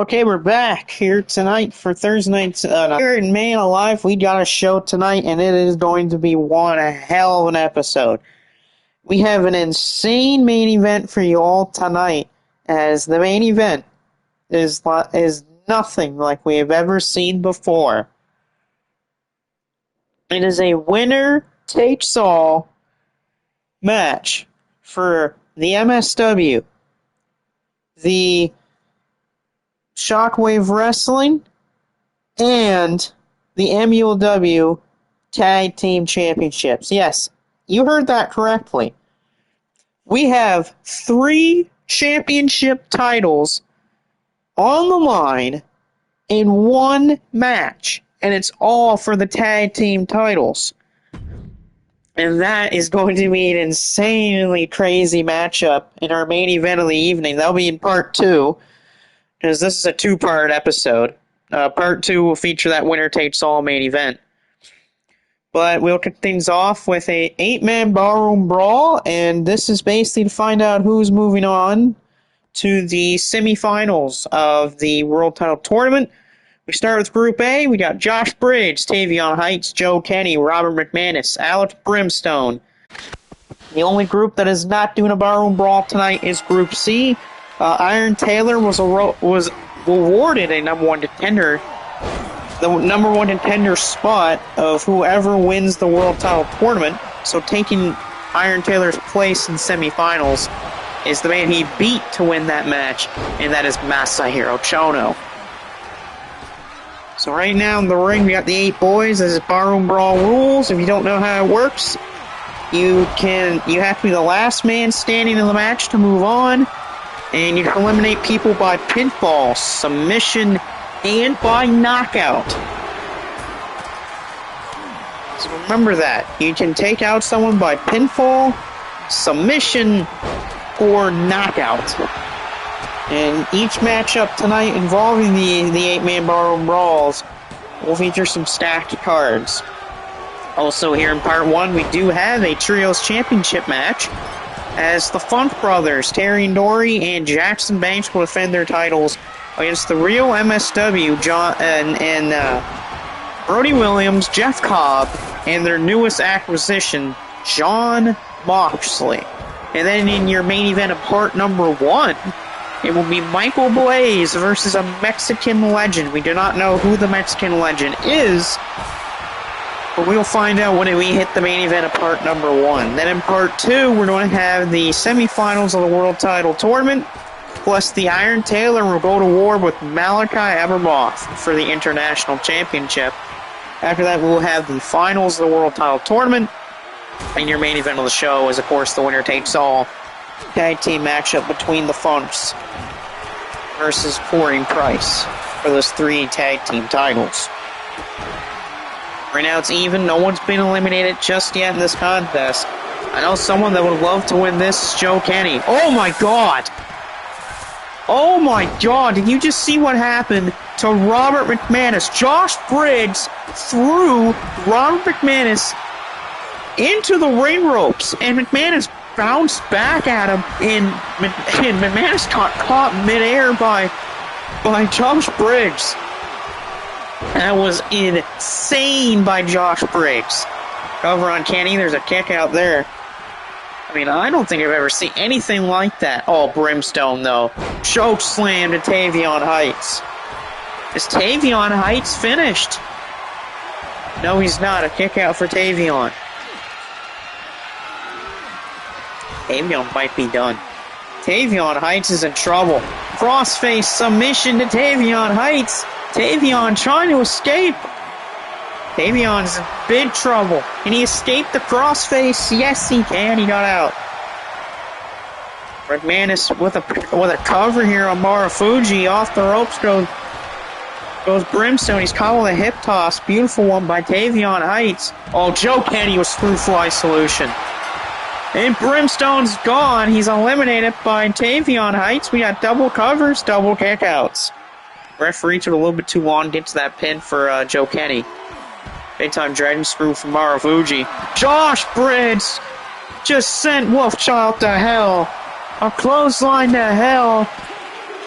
Okay, we're back here tonight for Thursday night's. Here in Man Alive, we got a show tonight, and it is going to be one hell of an episode. We have an insane main event for you all tonight, as the main event is nothing like we have ever seen before. It is a winner-takes-all match for the MSW, the Shockwave Wrestling, and the MULW Tag Team Championships. Yes, you heard that correctly. We have 3 championship titles on the line in one match, and it's all for the tag team titles. And that is going to be an insanely crazy matchup in our main event of the evening. That'll be in part 2. Because this is a 2-part episode. Part 2 will feature that winner-takes-all main event. But we'll kick things off with a 8-man barroom brawl, and this is basically to find out who's moving on to the semifinals of the World Title Tournament. We start with Group A. We got Josh Briggs, Tavion Heights, Joe Kenny, Robert McManus, Alex Brimstone. The only group that is not doing a barroom brawl tonight is Group C. Iron Taylor was awarded a number one contender, the number one contender spot of whoever wins the World Title Tournament. So taking Iron Taylor's place in semifinals is the man he beat to win that match, and that is Masahiro Chono. So right now in the ring, we got the 8 boys. This is barroom brawl rules. If you don't know how it works, you have to be the last man standing in the match to move on. And you can eliminate people by pinfall, submission, and by knockout. So remember that. You can take out someone by pinfall, submission, or knockout. And each matchup tonight involving the 8-man barroom brawls will feature some stacked cards. Also here in part 1, we do have a Trios Championship match, as the Funk Brothers, Terry and Dory, and Jackson Banks will defend their titles against the real MSW, John and Brody Williams, Jeff Cobb, and their newest acquisition, John Moxley. And then in your main event of part number 1, it will be Michael Blaze versus a Mexican legend. We do not know who the Mexican legend is, but we'll find out when we hit the main event of part number 1. Then in part 2, we're going to have the semifinals of the World Title Tournament, plus the Iron Taylor will go to war with Malachi Abramoff for the International Championship. After that, we'll have the finals of the World Title Tournament, and your main event of the show is, of course, the winner-takes-all tag team matchup between the Funks versus Corey and Price for those 3 tag team titles. Right now it's even. No one's been eliminated just yet in this contest. I know someone that would love to win this is Joe Kenny. Oh my god! Oh my god, did you just see what happened to Robert McManus? Josh Briggs threw Robert McManus into the ring ropes, and McManus bounced back at him, and McManus got caught midair by Josh Briggs. That was insane by Josh Briggs. Over on Kenny, there's a kick out there. I mean, I don't think I've ever seen anything like that. Oh, Brimstone, though. Choke slam to Tavion Heights. Is Tavion Heights finished? No, he's not. A kick out for Tavion. Tavion might be done. Tavion Heights is in trouble. Crossface submission to Tavion Heights. Tavion trying to escape. Tavion's in big trouble. Can he escape the crossface? Yes, he can. He got out. McManus with a cover here on Marufuji. Off the ropes goes Brimstone. He's caught with a hip toss. Beautiful one by Tavion Heights. Oh, Joe Kenny was screw fly solution. And Brimstone's gone. He's eliminated by Tavion Heights. We got double covers, double kickouts. Referee took a little bit too long to get to that pin for Joe Kenny. Big time dragon screw from Marufuji. Josh Briggs just sent Wolfchild to hell. A clothesline to hell.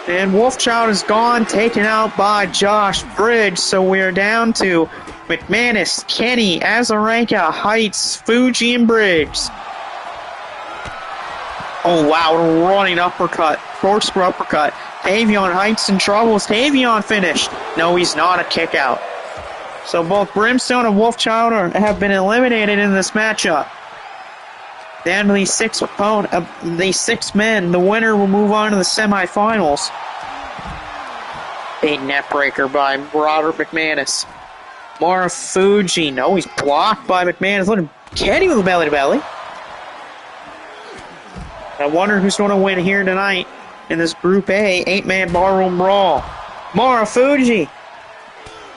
And Wolfchild is gone, taken out by Josh Bridge. So we're down to McManus, Kenny, Azarenka, Heights, Fuji, and Bridge. Oh, wow, running uppercut. Corkscrew uppercut. Tavion Heights in trouble. Is Tavion finished? No, he's not. A kick out. So both Brimstone and Wolfchild have been eliminated in this matchup. Down to the six men. The winner will move on to the semifinals. A net breaker by Robert McManus. Marufuji. No, he's blocked by McManus. Look at Kenny with a belly-to-belly. I wonder who's going to win here tonight in this Group A 8-man barroom brawl. Marufuji.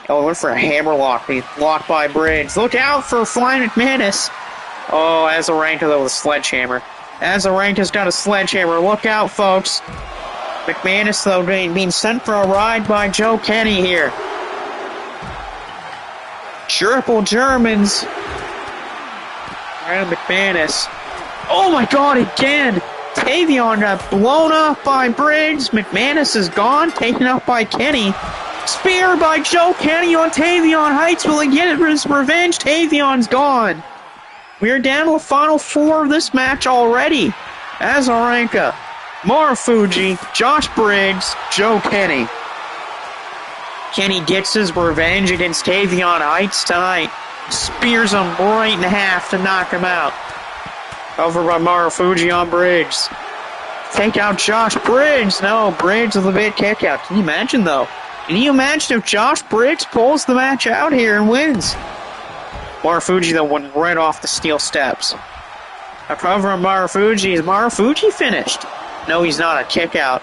Oh, went for a hammerlock. He's blocked by Briggs. Look out for Flying McManus. Oh, Azarenka, though, with a sledgehammer. Azarenka's got a sledgehammer. Look out, folks. McManus, though, being sent for a ride by Joe Kenny here. Triple Germans. And McManus. Oh, my God, again. Tavion got blown up by Briggs. McManus is gone, taken up by Kenny. Spear by Joe Kenny on Tavion Heights. Will he get his revenge? Tavion's gone. We are down to the final four of this match already. Azarenka, Marufuji, Josh Briggs, Joe Kenny. Kenny gets his revenge against Tavion Heights tonight. Spears him right in half to knock him out. Over by Marufuji on Briggs. Take out Josh Briggs. No, Briggs with a big kick out. Can you imagine, though? Can you imagine if Josh Briggs pulls the match out here and wins? Marufuji, though, went right off the steel steps. A cover on Marufuji. Is Marufuji finished? No, he's not. A kick out.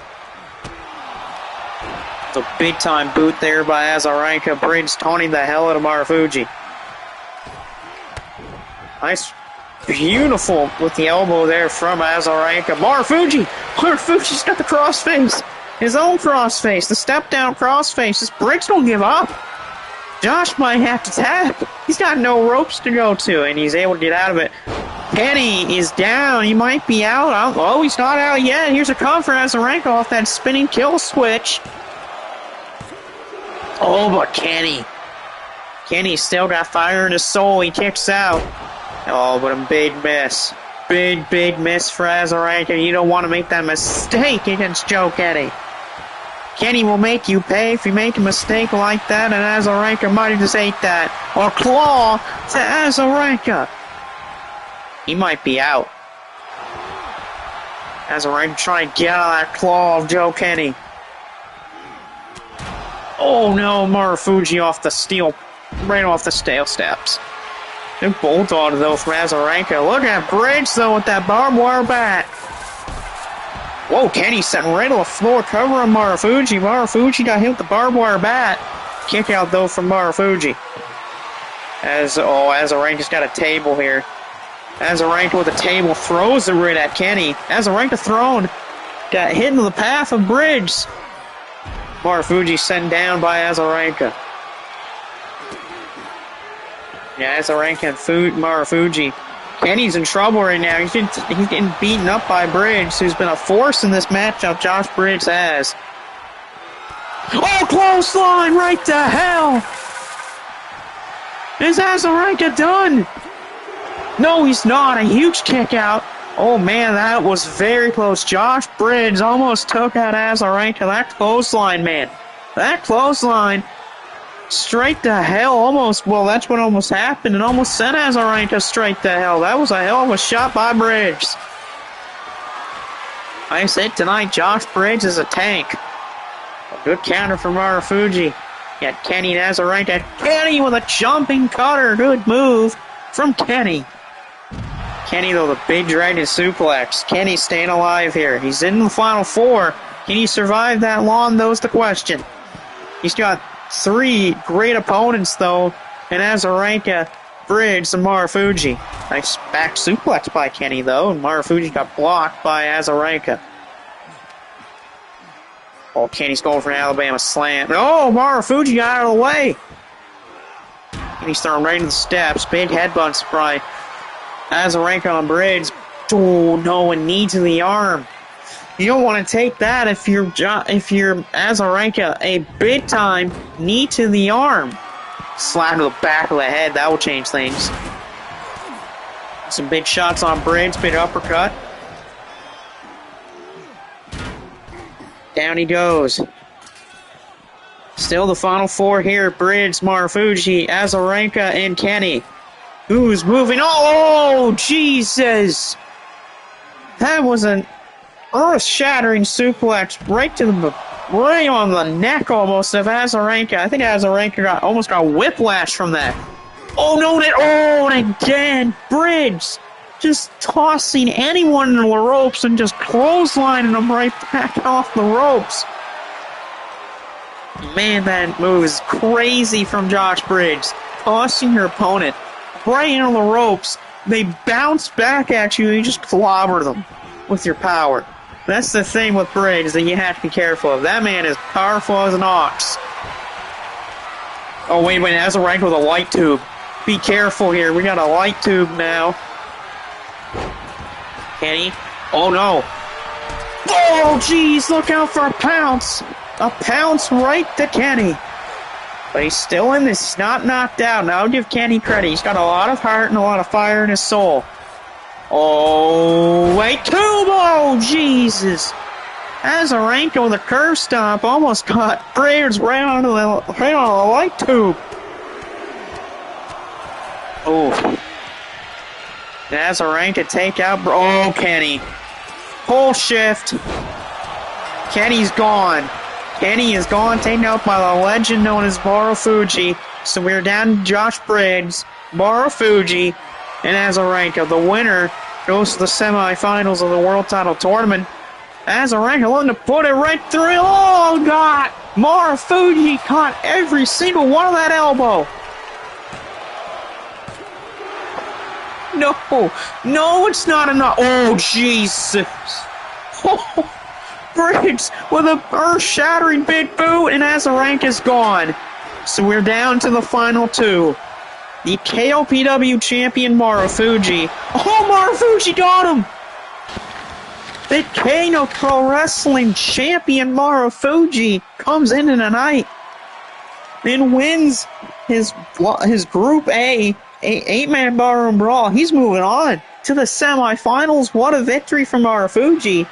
It's a big-time boot there by Azarenka. Briggs taunting the hell out of Marufuji. Nice. Beautiful with the elbow there from Azarenka. Marufuji's got the crossface. His own crossface. The step-down crossface. This Briggs don't give up. Josh might have to tap. He's got no ropes to go to, and he's able to get out of it. Kenny is down. He might be out. Oh, he's not out yet. Here's a cover for Azarenka off that spinning kill switch. Oh, but Kenny's still got fire in his soul. He kicks out. Oh, but a big miss. Big miss for Azarenka. You don't want to make that mistake against Joe Kenny. Kenny will make you pay if you make a mistake like that, and Azarenka might have just ate that. Or claw to Azarenka. He might be out. Azarenka trying to get out of that claw of Joe Kenny. Oh no, Marufuji off the steel, right off the steel steps. Good bulldog, though, from Azarenka. Look at Briggs, though, with that barbed wire bat. Whoa, Kenny sitting right on the floor, covering Marufuji. Marufuji got hit with the barbed wire bat. Kick out, though, from Marufuji. Azarenka's got a table here. Azarenka with a table throws it right at Kenny. Azarenka thrown. Got hit into the path of Briggs. Marufuji sent down by Azarenka. Yeah, Azarenka and Marufuji. Kenny's in trouble right now. He's getting beaten up by Briggs, who's been a force in this matchup. Josh Briggs has. Oh, clothesline right to hell! Is Azarenka done? No, he's not. A huge kick out. Oh, man, that was very close. Josh Briggs almost took out Azarenka. That clothesline, man. That clothesline. Straight to hell, almost. Well, that's what almost happened. It almost sent Azarenka straight to hell. That was a hell of a shot by Briggs. Like I said tonight, Josh Briggs is a tank. A good counter from Marufuji. Got Kenny and Azarenka. Kenny with a jumping cutter. Good move from Kenny. Kenny, though, the big dragon suplex. Kenny staying alive here. He's in the final four. Can he survive that long? That was the question. He's got three great opponents, though, and Azarenka, Briggs, and Marufuji. Nice back suplex by Kenny, though, and Marufuji got blocked by Azarenka. Oh, Kenny's going for an Alabama slam. Oh, Marufuji got out of the way. And he's thrown right into the steps. Big headbutts by Azarenka on Briggs. Oh, no, a knee to the arm. You don't want to take that if you're Azarenka, a big time knee to the arm. Slap to the back of the head, that will change things. Some big shots on Briggs, big uppercut. Down he goes. Still the final four here. Briggs, Marufuji, Azarenka, and Kenny. Who's moving? Oh, Jesus! That was an earth-shattering suplex right on the neck almost of Azarenka. I think Azarenka almost got whiplash from that. Oh, no, and again, Briggs just tossing anyone into the ropes and just clotheslining them right back off the ropes. Man, that move is crazy from Josh Briggs. Tossing your opponent right into the ropes. They bounce back at you and you just clobber them with your power. That's the thing with Briggs that you have to be careful of. That man is powerful as an ox. Oh, wait, Azarenka with a light tube. Be careful here. We got a light tube now. Kenny. Oh, no. Oh, jeez. Look out for a pounce. A pounce right to Kenny. But he's still in this. He's not knocked out. Now I'll give Kenny credit. He's got a lot of heart and a lot of fire in his soul. Oh, wait. Tube. Oh, Jesus. Azarenka with a curve stomp almost got Briggs right on the light tube. Oh. Azarenka take out. Oh, Kenny. Pole shift. Kenny's gone. Kenny is gone, taken out by the legend known as Marufuji. So we're down to Josh Briggs, Marufuji, and Azarenka. The winner goes to the semifinals of the World Title Tournament. Azarenka looking to put it right through. Oh, God! Marufuji caught every single one of that elbow. No, it's not enough. Oh, Jesus. Oh, Briggs with a earth-shattering big boot, and Azarenka's gone. So we're down to the final two. The KOPW champion, Marufuji. Oh, Marufuji got him! The Kano Pro Wrestling champion, Marufuji, comes in tonight and wins his Group A 8-man Barroom Brawl. He's moving on to the semifinals. What a victory for Marufuji.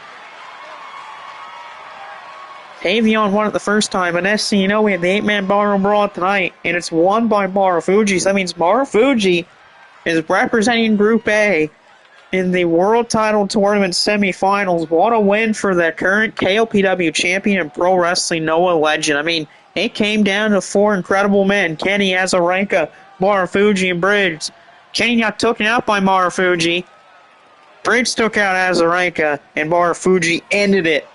Tavion won it the first time, and next thing you know, we have the 8-man Barroom Brawl tonight, and it's won by Marufuji. So that means Marufuji is representing Group A in the World Title Tournament semifinals. What a win for the current KOPW champion and pro wrestling Noah legend. I mean, it came down to four incredible men: Kenny, Azarenka, Marufuji, and Briggs. Kenny got taken out by Marufuji. Briggs took out Azarenka, and Marufuji ended it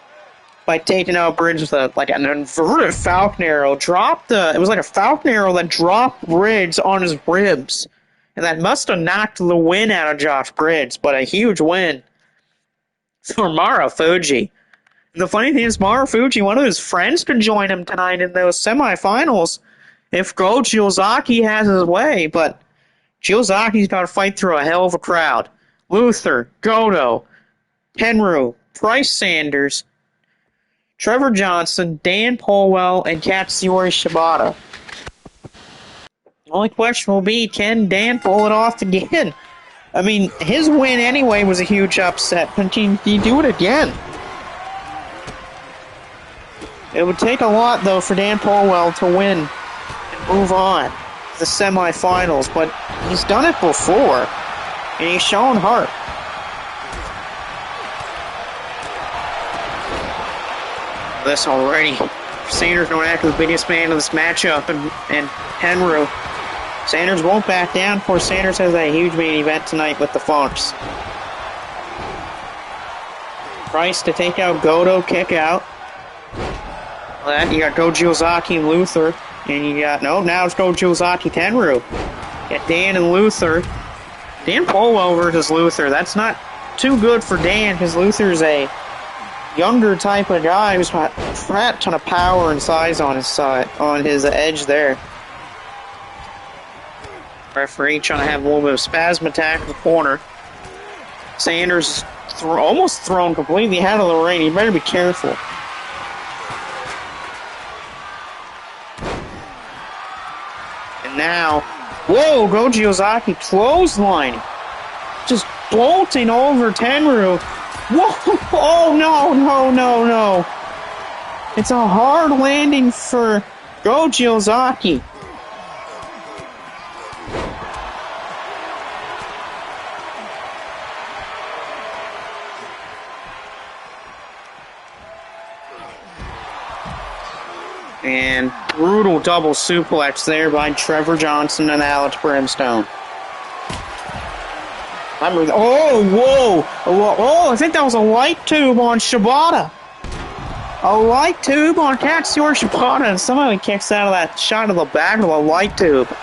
by taking out Briggs with an inverted Falcon Arrow. It was like a Falcon Arrow that dropped Briggs on his ribs. And that must have knocked the win out of Josh Briggs, but a huge win for Marufuji. The funny thing is, Marufuji, one of his friends could join him tonight in those semifinals if Go Jiozaki has his way, but Jiozaki's got to fight through a hell of a crowd. Luther, Goto, Tenryu, Bryce Sanders, Trevor Johnson, Dan Polwell, and Katsuyori Shibata. The only question will be, can Dan pull it off again? I mean, his win anyway was a huge upset, but can he do it again? It would take a lot, though, for Dan Polwell to win and move on to the semifinals, but he's done it before, and he's shown heart. This already. Sanders going after the biggest man of this matchup, and Tenryu. Sanders won't back down. Of course, Sanders has a huge main event tonight with the Funks. Price to take out Goto, kick out. You got Go Jiozaki and Luther. And you got, now it's Go Jiozaki, Tenryu. Got Dan and Luther. Dan Polwell versus Luther. That's not too good for Dan, because Luther's a younger type of guy who's got a fat ton of power and size on his edge there. Referee trying to have a little bit of spasm attack in the corner. Sanders almost thrown completely out of the ring. You better be careful. And now, whoa, Goji Ozaki clothesline. Just bolting over Tenryu. Whoa, oh no. It's a hard landing for Goji Ozaki. And brutal double suplex there by Trevor Johnson and Alex Brimstone. Oh, I think that was a light tube on Shibata. A light tube on Katsuyori Shibata, and somehow he kicks out of that shot of the back of a light tube. It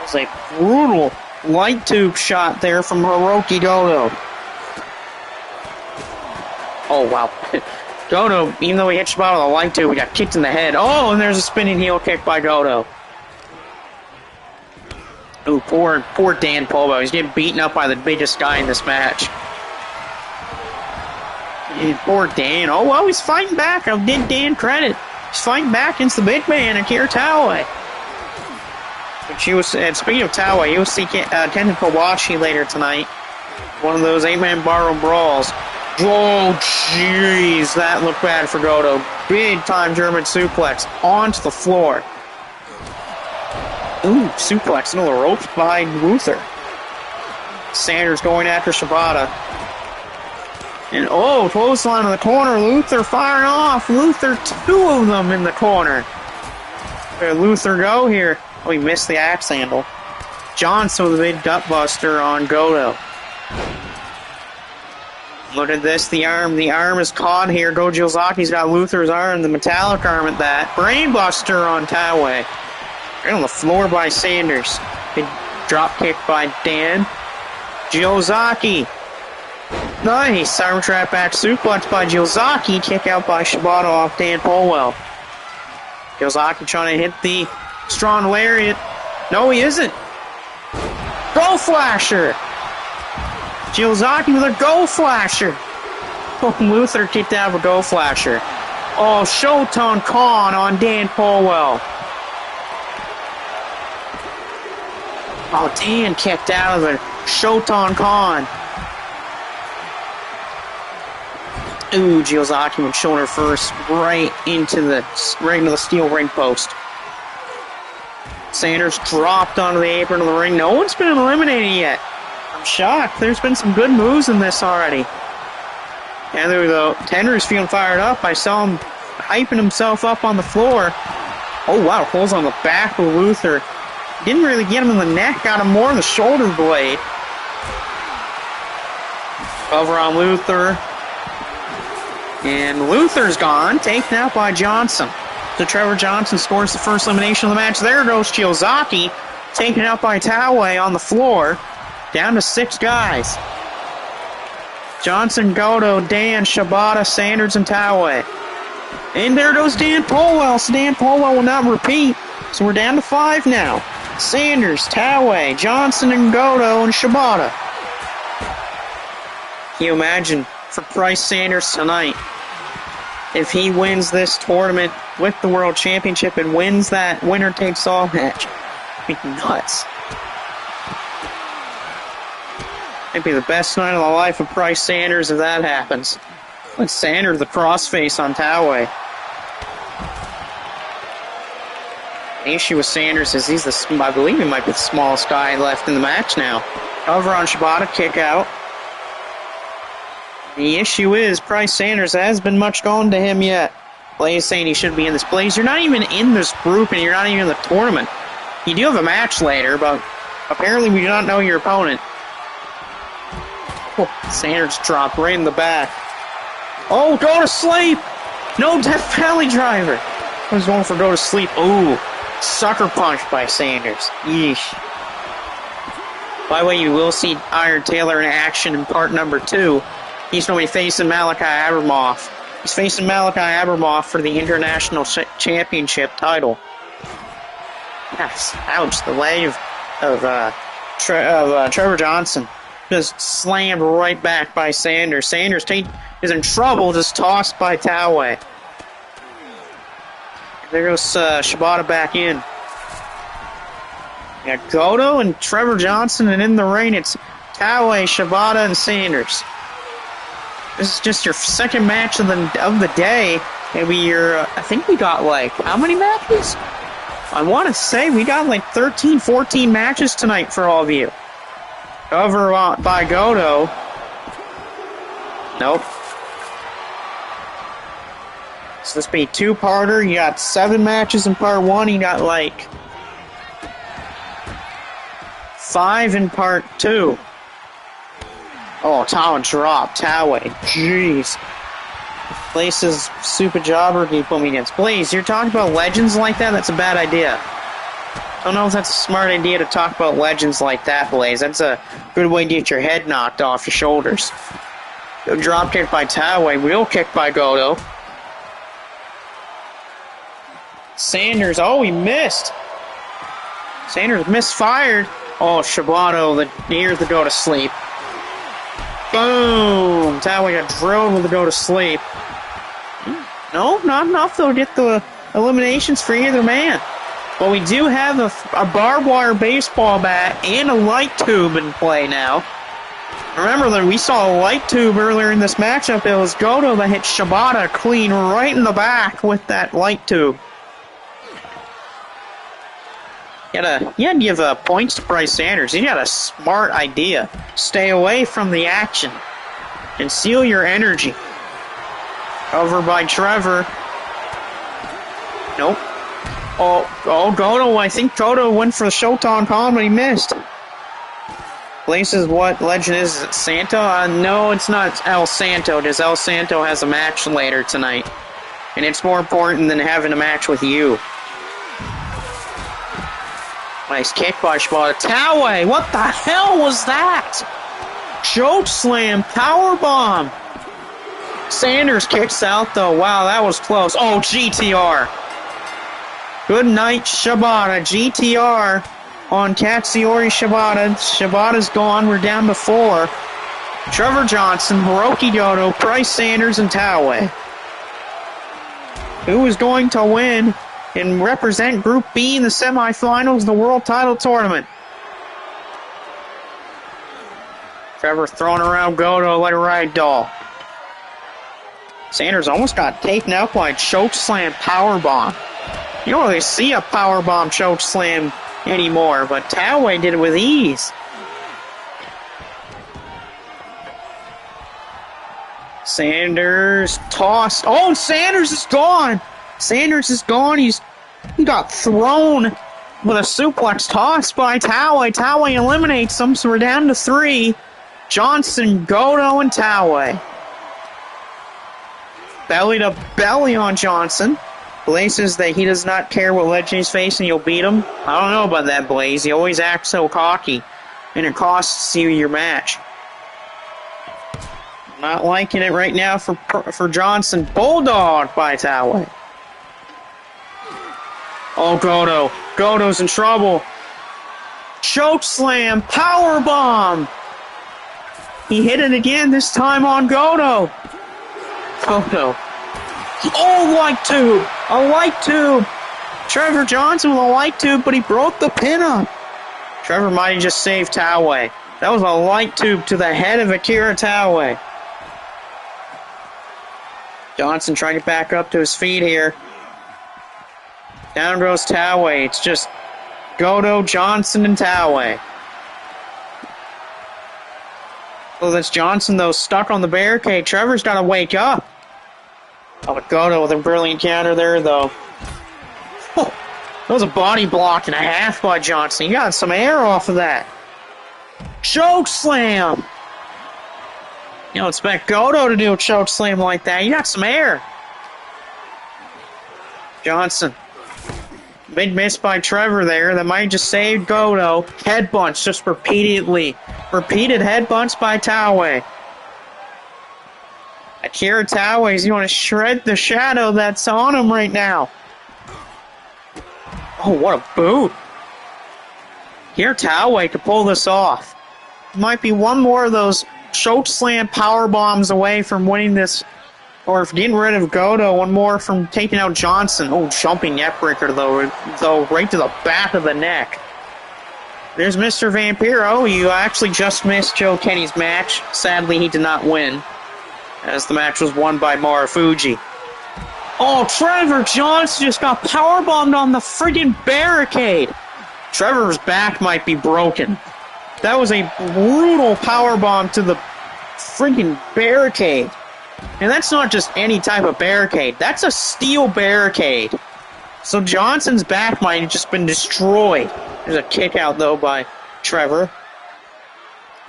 was a brutal light tube shot there from Hiroki Goto. Oh, wow. Goto, even though he hit Shibata with a light tube, he got kicked in the head. Oh, and there's a spinning heel kick by Goto. Ooh, poor Dan Polbo. He's getting beaten up by the biggest guy in this match. And poor Dan. Oh, well, he's fighting back. I'll give Dan credit. He's fighting back against the big man, Akira Taue. And speaking of Taue, you'll see Kenta Kobashi later tonight. One of those 8-man barroom brawls. Oh, jeez, that looked bad for Goto. Big-time German suplex onto the floor. Ooh, suplex into the ropes by Luther. Sanders going after Shibata. And oh, clothesline in the corner. Luther firing off. Luther, 2 of them in the corner. Where Luther go here? Oh, he missed the axe handle. Johnson with a big gut buster on Goto. Look at this, the arm. The arm is caught here. Goji Ozaki's got Luther's arm, the metallic arm at that. Brainbuster on Taue. Right on the floor by Sanders. Big drop kick by Dan. Ozaki. Nice. Arm trap back suplex by Ozaki. Kick out by Shibata off Dan Polwell. Ozaki trying to hit the strong lariat. No, he isn't. Go Flasher. Ozaki with a Go Flasher. Oh, Luther kicked out of a Go Flasher. Oh, Shoton Khan on Dan Polwell. Oh, Dan kicked out of it. Shoton Khan. Ooh, Ozaki with shoulder first, right into the steel ring post. Sanders dropped onto the apron of the ring. No one's been eliminated yet. I'm shocked. There's been some good moves in this already. And there we go. Tenryu's feeling fired up. I saw him hyping himself up on the floor. Oh, wow. Pulls on the back of Luther. Didn't really get him in the neck. Got him more in the shoulder blade. Cover on Luther. And Luther's gone. Taken out by Johnson. So Trevor Johnson scores the first elimination of the match. There goes Ozaki. Taken out by Taue on the floor. Down to 6 guys. Johnson, Goto, Dan, Shibata, Sanders, and Taue. And there goes Dan Polwell. So Dan Polwell will not repeat. So we're down to 5 now. Sanders, Taue, Johnson, and Goto, and Shibata. Can you imagine for Price Sanders tonight, if he wins this tournament with the World Championship and wins that winner-takes-all match? It'd be nuts. It'd be the best night of the life of Price Sanders if that happens. Let Sanders the crossface on Taue. The issue with Sanders is I believe he might be the smallest guy left in the match now. Cover on Shibata, kick out. The issue is Price Sanders hasn't been much going to him yet. Blaze saying he should be in this. Blaze, you're not even in this group and you're not even in the tournament. You do have a match later, but apparently we do not know your opponent. Oh, Sanders dropped right in the back. Oh, go to sleep! No Death Valley driver. I was going for go to sleep. Ooh, sucker punch by Sanders. Yeesh. By the way, you will see Iron Taylor in action in part number 2. He's going to be facing Malachi Abramoff. He's facing Malachi Abramoff for the International Championship title. Yes, ouch, the leg of Trevor Johnson. just slammed right back by Sanders. Sanders is in trouble, just tossed by Tawai. There goes Shibata back in. You got Goto and Trevor Johnson, and in the ring it's Tawai, Shibata, and Sanders. This is just your second match of the day. Maybe I think we got like, how many matches? I want to say we got like 13, 14 matches tonight for all of you. Over by Goto. Nope. So this be two-parter. You got 7 matches in part 1. You got like 5 in part 2. Oh, Tawai dropped. Tawai. Jeez. Blaze's super jobber he put me against. Blaze, you're talking about legends like that? That's a bad idea. Don't know if that's a smart idea to talk about legends like that, Blaze. That's a good way to get your head knocked off your shoulders. Drop kick by Tawai. Wheel kick by Goto. Sanders. Oh, he missed. Sanders misfired. Oh, Shibata. Here's the go to sleep. Boom! Tawai got drilled with the go to sleep. No, not enough though to get the eliminations for either man. But we do have a barbed wire baseball bat and a light tube in play now. Remember that we saw a light tube earlier in this matchup. It was Goto that hit Shibata clean right in the back with that light tube. You had to give points to Bryce Sanders. He had a smart idea. Stay away from the action. Conceal your energy. Over by Trevor. Nope. Oh, Goto. I think Goto went for the Shoton Palm, but he missed. Blaze says, what legend is it? Santo? No, it's not El Santo, because El Santo has a match later tonight. And it's more important than having a match with you. Nice kick by Shibata. Tawai, what the hell was that? Choke slam, powerbomb. Sanders kicks out though. Wow, that was close. Oh, GTR. Good night, Shibata. GTR on Katsuyori Shibata. Shibata's gone. We're down to 4. Trevor Johnson, Hiroki Goto, Bryce Sanders, and Tawai. Who is going to win and represent Group B in the semifinals of the World Title Tournament? Trevor throwing around Goto like a rag doll. Sanders almost got taken out by a chokeslam powerbomb. You don't really see a powerbomb chokeslam anymore, but Tawai did it with ease. Sanders tossed. Oh, Sanders is gone. Sanders is gone. He got thrown with a suplex toss by Tawai. Tawai eliminates him, so we're down to 3. Johnson, Goto, and Tawai. Belly to belly on Johnson. Blaze says that he does not care what legend he's facing, you'll beat him. I don't know about that, Blaze. He always acts so cocky, and it costs you your match. Not liking it right now for Johnson. Bulldog by Tawai. Oh, Goto. Goto's in trouble. Chokeslam, powerbomb. He hit it again, this time on Goto. Goto. Oh, light tube. A light tube. Trevor Johnson with a light tube, but he broke the pin up. Trevor might have just saved Tawai. That was a light tube to the head of Akira Tawai. Johnson trying to back up to his feet here. Down goes Tawai. It's just Goto, Johnson, and Tawai. Well, that's Johnson, though, stuck on the barricade. Trevor's got to wake up. Oh, but Goto with a brilliant counter there, though. Oh, that was a body block and a half by Johnson. He got some air off of that. Choke slam. You don't expect Goto to do a choke slam like that. You got some air. Johnson. Big miss by Trevor there. That might just save Goto. Headbutts just repeatedly. Repeated headbutts by Tawai. Akira Tawai's going to shred the shadow that's on him right now. Oh, what a boot. Akira Tawai could pull this off. might be one more of those choke slam power bombs away from winning this, or getting rid of Goto. One more from taking out Johnson. Oh, jumping neckbreaker though, right to the back of the neck. There's Mr. Vampiro. You actually just missed Joe Kenny's match. Sadly, he did not win, as the match was won by Marufuji. Oh, Trevor Johnson just got powerbombed on the friggin' barricade. Trevor's back might be broken. That was a brutal powerbomb to the friggin' barricade. And that's not just any type of barricade. That's a steel barricade. So Johnson's back might have just been destroyed. There's a kick out, though, by Trevor.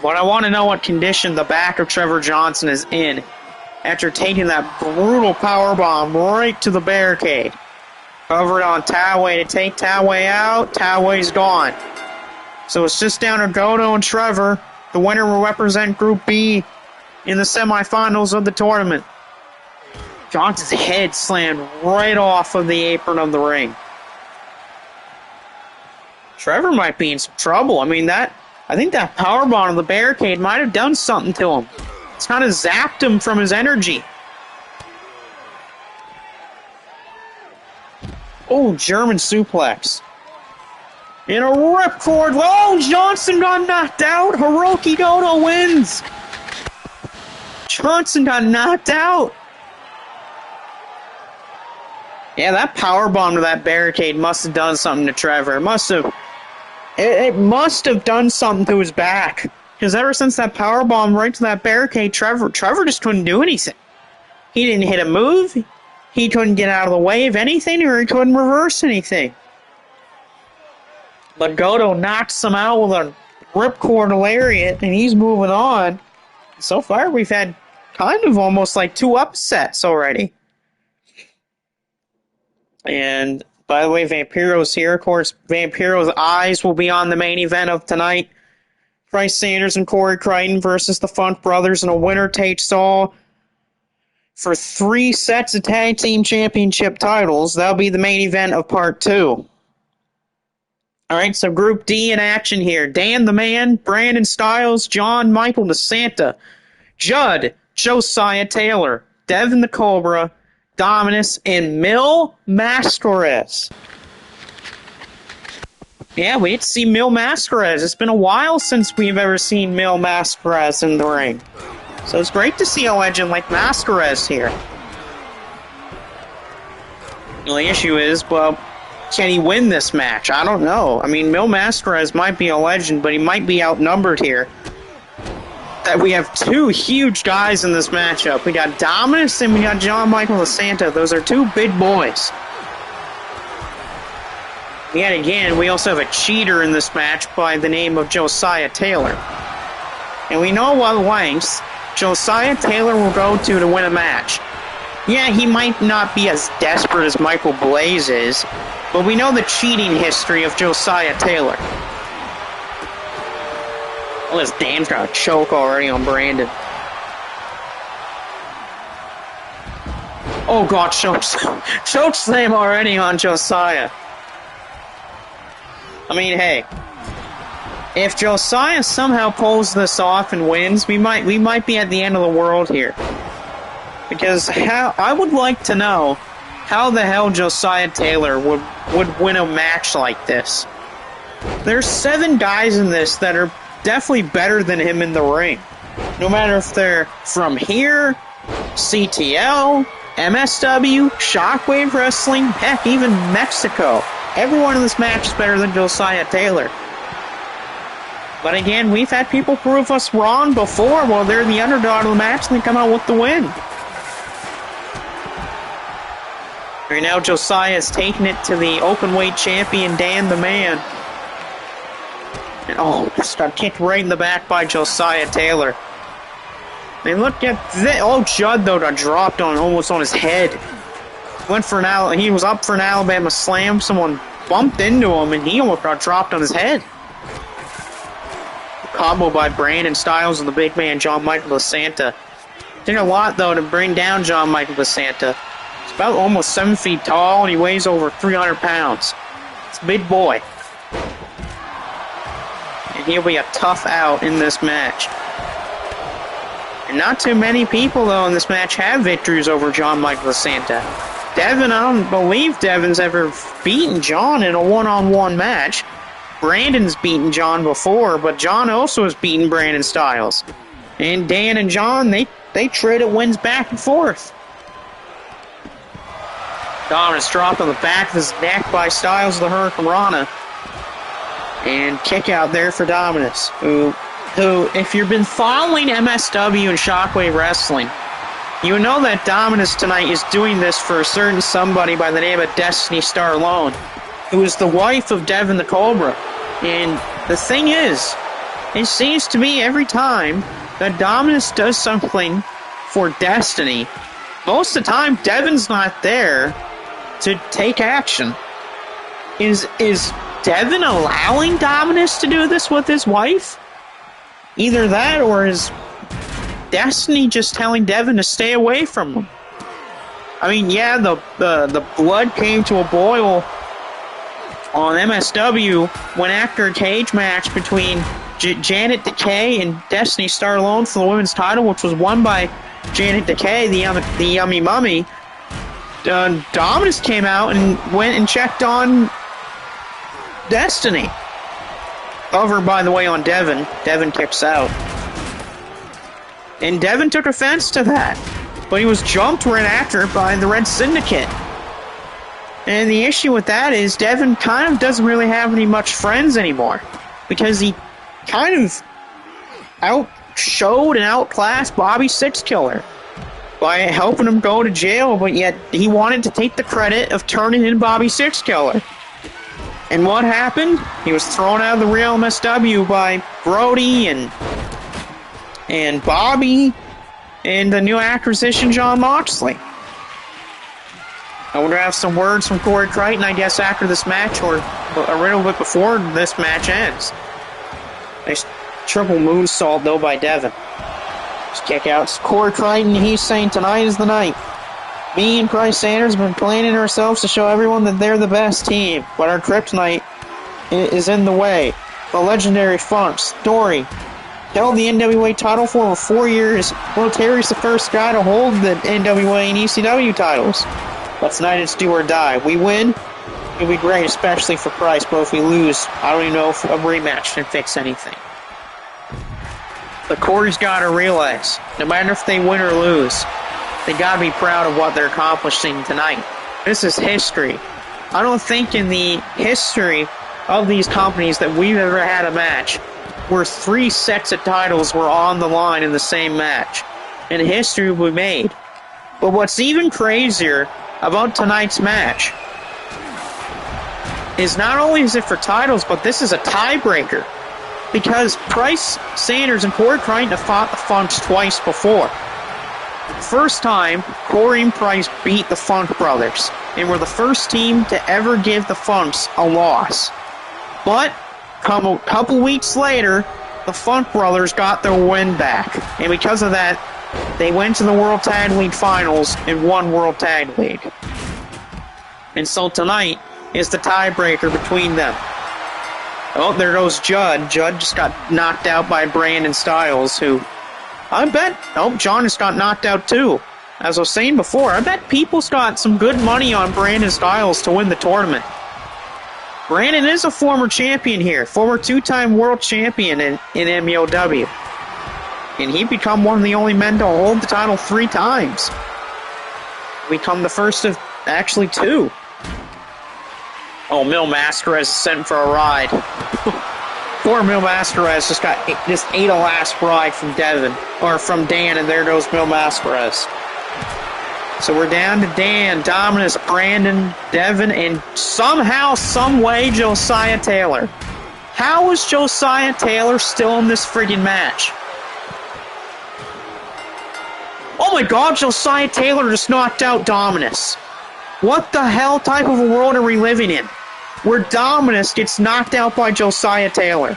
But I want to know what condition the back of Trevor Johnson is in after taking that brutal powerbomb right to the barricade. Covered on Taiwei to take Taiwei out. Taiwei's gone. So it's just down to Goto and Trevor. The winner will represent Group B in the semifinals of the tournament. Johnson's head slammed right off of the apron of the ring. Trevor might be in some trouble. I think that powerbomb of the barricade might have done something to him. It's kind of zapped him from his energy. Oh, German suplex. In a ripcord. Oh, Johnson got knocked out. Hiroki Goto wins. Johnson got knocked out. Yeah, that powerbomb to that barricade must have done something to Trevor. It must have done something to his back. Because ever since that powerbomb right to that barricade, Trevor just couldn't do anything. He didn't hit a move. He couldn't get out of the way of anything, or he couldn't reverse anything. But Goto knocks him out with a ripcord lariat, and he's moving on. So far, we've had kind of almost like 2 upsets already. And by the way, Vampiro's here. Of course, Vampiro's eyes will be on the main event of tonight. Bryce Sanders and Corey Crichton versus the Funk Brothers in a winner takes all for 3 sets of tag team championship titles. That'll be the main event of part 2. Alright, so Group D in action here. Dan the Man, Brandon Styles, John Michael DeSanta, Judd, Josiah Taylor, Devin the Cobra, Dominus, and Mil Mascares. Yeah, we get to see Mil Mascares. It's been a while since we've ever seen Mil Mascares in the ring. So it's great to see a legend like Mascares here. Well, the issue is, well, can he win this match? I don't know. Mil Mascares might be a legend, but he might be outnumbered here. That we have 2 huge guys in this matchup. We got Dominus and we got John Michael DeSanta. Those are 2 big boys. Yet again, we also have a cheater in this match by the name of Josiah Taylor. And we know what lengths Josiah Taylor will go to win a match. Yeah, he might not be as desperate as Michael Blaze is, but we know the cheating history of Josiah Taylor. Well, this Dan's got a choke already on Brandon. Oh god, choke slam already on Josiah. Hey, if Josiah somehow pulls this off and wins, we might be at the end of the world here. Because I would like to know how the hell Josiah Taylor would win a match like this. There's 7 guys in this that are definitely better than him in the ring. No matter if they're from here, CTL, MSW, Shockwave Wrestling, heck, even Mexico. Everyone in this match is better than Josiah Taylor. But again, we've had people prove us wrong before. Well, they're the underdog of the match and they come out with the win. Right now, Josiah is taking it to the openweight champion, Dan the Man. And just got kicked right in the back by Josiah Taylor. And look at this. Oh, Judd, though, got dropped almost on his head. He was up for an Alabama slam. Someone bumped into him, and he almost got dropped on his head. Combo by Brandon Styles and the big man, John Michael DeSanta. Did a lot, though, to bring down John Michael DeSanta. He's about almost 7 feet tall, and he weighs over 300 pounds. It's a big boy. and he'll be a tough out in this match. And not too many people, though, in this match have victories over John Michael DeSanta. Devin, I don't believe Devin's ever beaten John in a one-on-one match. Brandon's beaten John before, but John also has beaten Brandon Styles. And Dan and John, they traded wins back and forth. Dominus dropped on the back of his neck by Styles of the Hurricane Rana. And kick out there for Dominus, who, if you've been following MSW and Shockwave Wrestling, you know that Dominus tonight is doing this for a certain somebody by the name of Destiny Starlone, who is the wife of Devin the Cobra. And the thing is, it seems to me every time that Dominus does something for Destiny, most of the time Devin's not there to take action. Is Devin allowing Dominus to do this with his wife? Either that, or is Destiny just telling Devin to stay away from him? I mean, yeah, the blood came to a boil on MSW when after a cage match between Janet Decay and Destiny Starlone for the women's title, which was won by Janet Decay, the Yummy Mummy, Dominus came out and went and checked on Destiny. Over, by the way, on Devin. Devin kicks out. And Devin took offense to that. But he was jumped right after by the Red Syndicate. And the issue with that is Devin kind of doesn't really have any much friends anymore. Because he kind of outshowed and outclassed Bobby Sixkiller by helping him go to jail, but yet he wanted to take the credit of turning in Bobby Sixkiller. And what happened? He was thrown out of the real MSW by Brody and Bobby and the new acquisition John Moxley. I want to have some words from Corey Crichton, I guess, after this match, or a little bit before this match ends. Nice triple moonsault, though, by Devin. Just kick out. Corey Crichton, he's saying tonight is the night. Me and Bryce Sanders have been planning ourselves to show everyone that they're the best team, but our kryptonite is in the way. The legendary Funk Story held the NWA title for over 4 years. Well, Terry's the first guy to hold the NWA and ECW titles. But tonight it's do or die. We win, it'll be great, especially for Price, but if we lose, I don't even know if a rematch can fix anything. But Corey's got to realize, no matter if they win or lose, they got to be proud of what they're accomplishing tonight. This is history. I don't think in the history of these companies that we've ever had a match where 3 sets of titles were on the line in the same match. And history will be made. But what's even crazier about tonight's match is not only is it for titles, but this is a tiebreaker. Because Price, Sanders, and Corey Crichton have fought the Funks twice before. First time, Corey and Price beat the Funk Brothers, and were the first team to ever give the Funks a loss. But, a couple weeks later, the Funk Brothers got their win back, and because of that, they went to the World Tag League Finals and won World Tag League. And so tonight is the tiebreaker between them. Oh, there goes Judd. Judd just got knocked out by Brandon Styles, who I bet... Oh, John just got knocked out too. As I was saying before, I bet people's got some good money on Brandon Styles to win the tournament. Brandon is a former champion here. Former 2-time world champion in MLW. And he'd become one of the only men to hold the title 3 times. Become the first of actually 2. Oh, Mil Mascares is sent for a ride. Poor Mil Mascares just ate a last ride from Devin, or from Dan, and there goes Mil Mascares. So we're down to Dan, Dominus, Brandon, Devin, and somehow, some way, Josiah Taylor. How is Josiah Taylor still in this friggin' match? Oh my god, Josiah Taylor just knocked out Dominus. What the hell type of a world are we living in? Where Dominus gets knocked out by Josiah Taylor.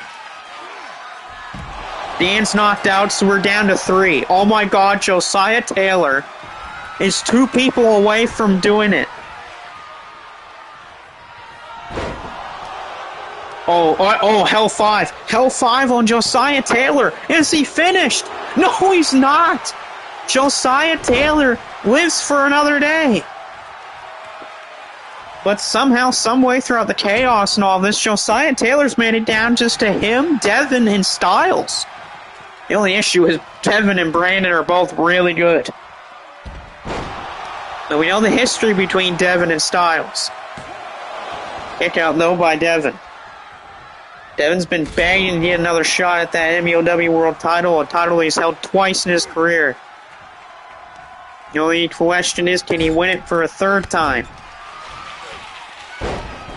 Dan's knocked out, so we're down to 3. Oh my god, Josiah Taylor is 2 people away from doing it. Hell 5. Hell 5 on Josiah Taylor. Is he finished? No, he's not. Josiah Taylor lives for another day. But somehow, someway throughout the chaos and all this, Josiah Taylor's made it down just to him, Devin, and Styles. The only issue is Devin and Brandon are both really good. But we know the history between Devin and Styles. Kick out, though, by Devin. Devin's been begging to get another shot at that MEOW World title, a title he's held twice in his career. The only question is, can he win it for a third time?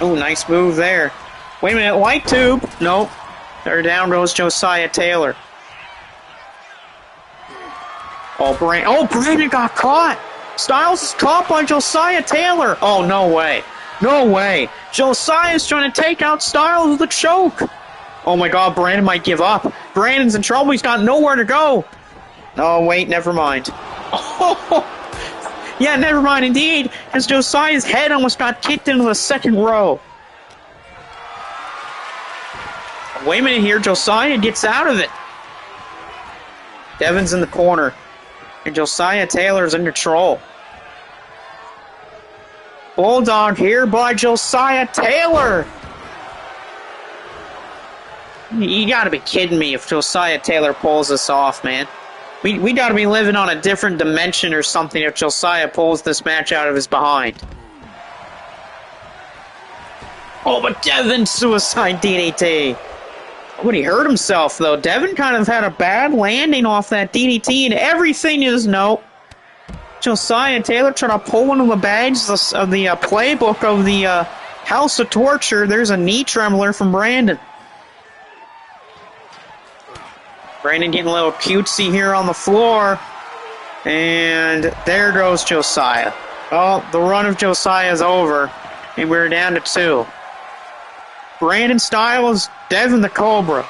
Oh, nice move there. Wait a minute, light tube. Nope. There down goes Josiah Taylor. Brandon got caught. Styles is caught by Josiah Taylor. Oh, no way. No way. Josiah's trying to take out Styles with a choke. Oh my god, Brandon might give up. Brandon's in trouble. He's got nowhere to go. Oh, wait, never mind. Oh, yeah, never mind indeed, as Josiah's head almost got kicked into the second row. Wait a minute here, Josiah gets out of it. Devin's in the corner, and Josiah Taylor's in control. Bulldog here by Josiah Taylor. You gotta be kidding me if Josiah Taylor pulls this off, man. We gotta be living on a different dimension or something if Josiah pulls this match out of his behind. Oh, but Devin suicide DDT. But he hurt himself, though. Devin kind of had a bad landing off that DDT, and everything is nope. Josiah Taylor trying to pull one of the bags of the playbook of the House of Torture. There's a knee trembler from Brandon. Brandon getting a little cutesy here on the floor. And there goes Josiah. Oh, the run of Josiah is over. And we're down to 2. Brandon Styles, Devin the Cobra.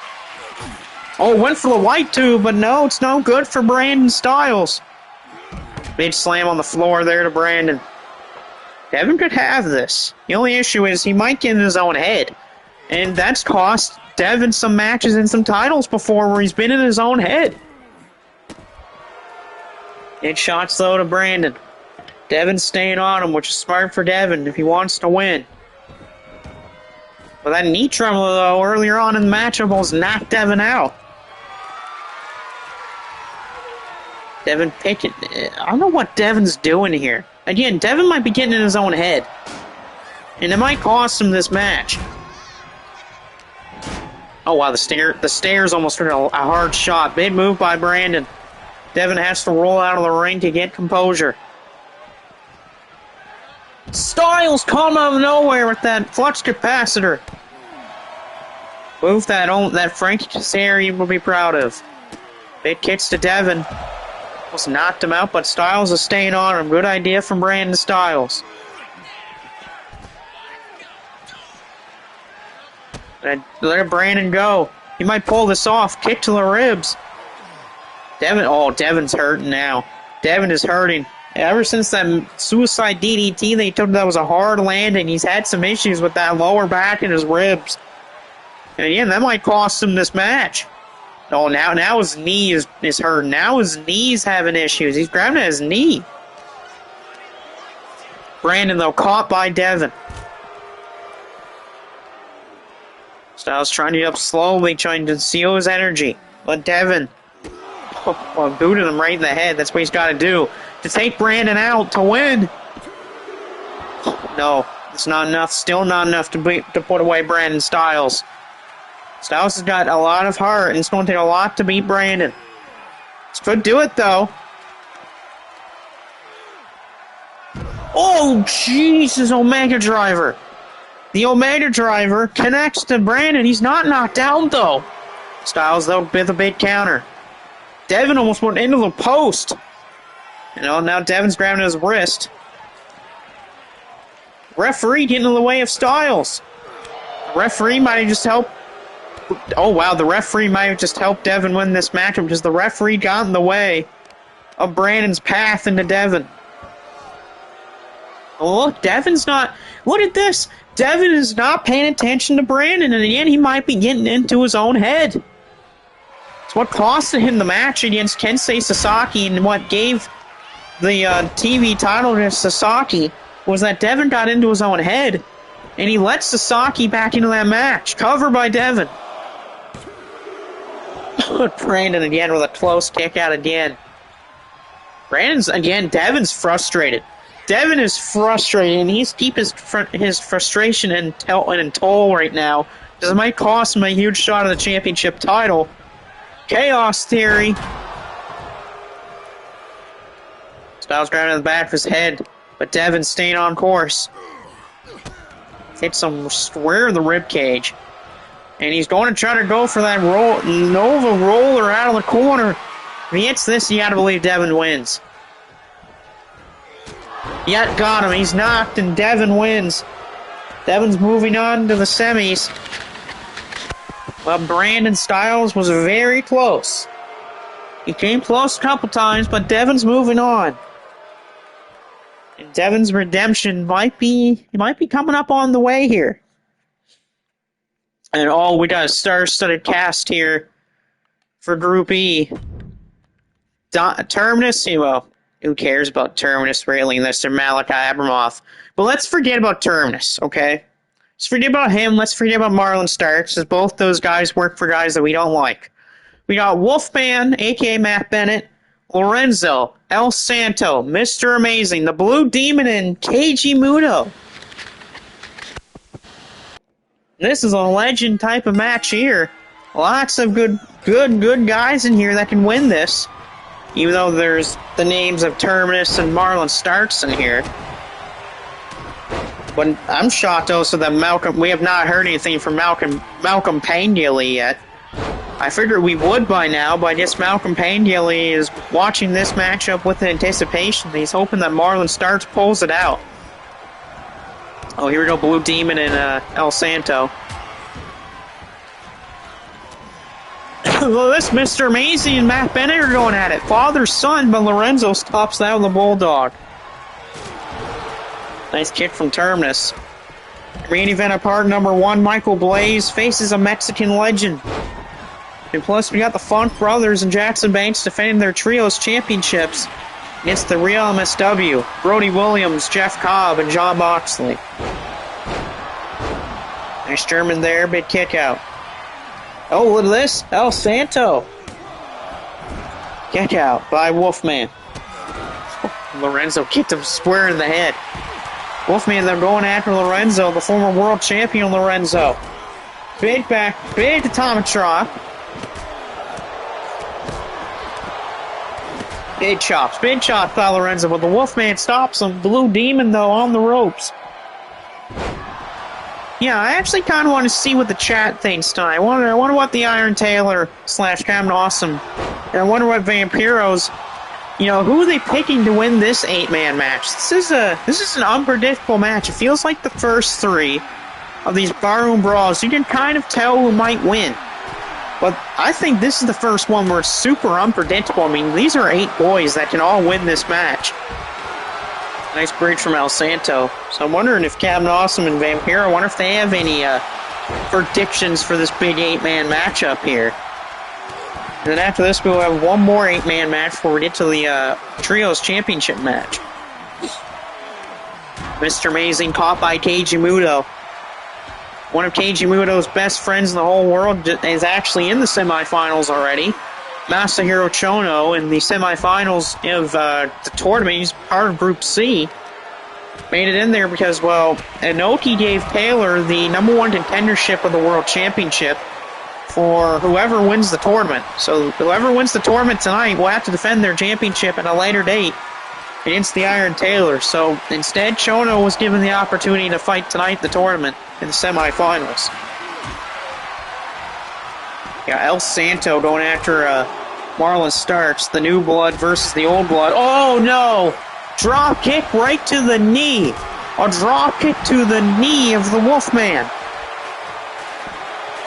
Oh, went for the light tube, but no, it's no good for Brandon Styles. Big slam on the floor there to Brandon. Devin could have this. The only issue is he might get in his own head. And that's cost Devin some matches and some titles before where he's been in his own head. Hit shots, though, to Brandon. Devin staying on him, which is smart for Devin if he wants to win. But that knee tremor, though, earlier on in the match almost knocked Devin out. Devin Pickett. I don't know what Devin's doing here. Again, Devin might be getting in his own head. And it might cost him this match. Oh, wow, the stairs almost hurt a hard shot. Big move by Brandon. Devin has to roll out of the ring to get composure. Styles come out of nowhere with that flux capacitor. Move that Frankie Kazarian will be proud of. Big kicks to Devin. Almost knocked him out, but Styles is staying on him. Good idea from Brandon Styles. Let Brandon go. He might pull this off. Kick to the ribs. Devin's hurting now. Devin is hurting. Ever since that suicide DDT, they told him that was a hard landing. He's had some issues with that lower back and his ribs. And again, that might cost him this match. Oh, now his knee is hurting. Now his knee's having issues. He's grabbing at his knee. Brandon, though, caught by Devin. Styles trying to get up slowly, trying to seal his energy. But Devin, booted him right in the head. That's what he's got to do. To take Brandon out to win. No, it's not enough. Still not enough to put away Brandon Styles. Styles has got a lot of heart, and it's going to take a lot to beat Brandon. This could do it, though. Oh, Jesus, Omega Driver. The Omega Driver connects to Brandon. He's not knocked down, though. Styles, though, with a big counter. Devin almost went into the post. Now Devin's grabbing his wrist. Referee getting in the way of Styles. Referee might have just helped. Oh, wow, the referee might have just helped Devin win this matchup because the referee got in the way of Brandon's path into Devin. Oh, look, Devin's not... Look at this! Devin is not paying attention to Brandon, and again, he might be getting into his own head. It's what costed him the match against Kensei Sasaki, and what gave the TV title to Sasaki was that Devin got into his own head, and he let Sasaki back into that match. Cover by Devin. Brandon again with a close kick out again. Devin's frustrated. Devin is frustrated, and he's keep his frustration in toll right now, because it might cost him a huge shot at the championship title. Chaos Theory. Styles grabbing in the back of his head, but Devin staying on course. Hits him square in the ribcage. And he's going to try to go for that Nova roller out of the corner. If he hits this, you gotta believe Devin wins. Yet got him. He's knocked, and Devin wins. Devin's moving on to the semis. Well, Brandon Styles was very close. He came close a couple times, but Devin's moving on. And Devin's redemption might be coming up on the way here. And we got a star-studded cast here for Group E. Terminus, well, who cares about Terminus really unless they're Malachi Abramoff? But let's forget about Terminus, okay? Let's forget about him. Let's forget about Marlon Starks, because both those guys work for guys that we don't like. We got Wolfman, a.k.a. Matt Bennett, Lorenzo, El Santo, Mr. Amazing, the Blue Demon, and Keiji Muto. This is a legend type of match here. Lots of good guys in here that can win this. Even though there's the names of Terminus and Marlon Starks in here. But I'm shocked also that we have not heard anything from Malcolm Payne yet. I figured we would by now, but I guess Malcolm Payne is watching this matchup with anticipation. He's hoping that Marlon Starks pulls it out. Oh, here we go, Blue Demon and El Santo. Well, this Mr. Amazing and Matt Bennett are going at it. Father-son, but Lorenzo stops that with a bulldog. Nice kick from Terminus. Main event of part number 1, Michael Blaze faces a Mexican legend. And plus, we got the Funk Brothers and Jackson Banks defending their trios championships against the Real MSW, Brody Williams, Jeff Cobb, and John Moxley. Nice German there, big kick out. Oh, look at this, El Santo. Kick out by Wolfman. Lorenzo kicked him square in the head. Wolfman, they're going after Lorenzo, the former world champion Lorenzo. Big atomic drop. Big chops by Lorenzo, but the Wolfman stops him. Blue Demon, though, on the ropes. Yeah, I actually kind of want to see what the chat thinks tonight. I wonder what the Iron Taylor / Captain Awesome, and I wonder what Vampiro's, who are they picking to win this 8-man match? This is an unpredictable match. It feels like the first 3 of these barroom brawls. You can kind of tell who might win. But I think this is the first one where it's super unpredictable. I mean, these are 8 boys that can all win this match. Nice bridge from El Santo. So I'm wondering if Captain Awesome and Vampiro, I wonder if they have any predictions for this big 8-man matchup here. And then after this, we'll have one more 8-man match before we get to the Trios Championship match. Mr. Amazing caught by Keiji Muto. One of Keiji Muto's best friends in the whole world is actually in the semifinals already. Masahiro Chono in the semifinals of the tournament. He's part of Group C. Made it in there because, well, Inoki gave Taylor the #1 contendership of the World Championship for whoever wins the tournament. So whoever wins the tournament tonight will have to defend their championship at a later date against the Iron Taylor. So instead, Chono was given the opportunity to fight tonight in the tournament in the semifinals. Yeah, El Santo going after Marlon Starks, the new blood versus the old blood. Oh no! Drop kick right to the knee. A drop kick to the knee of the Wolfman.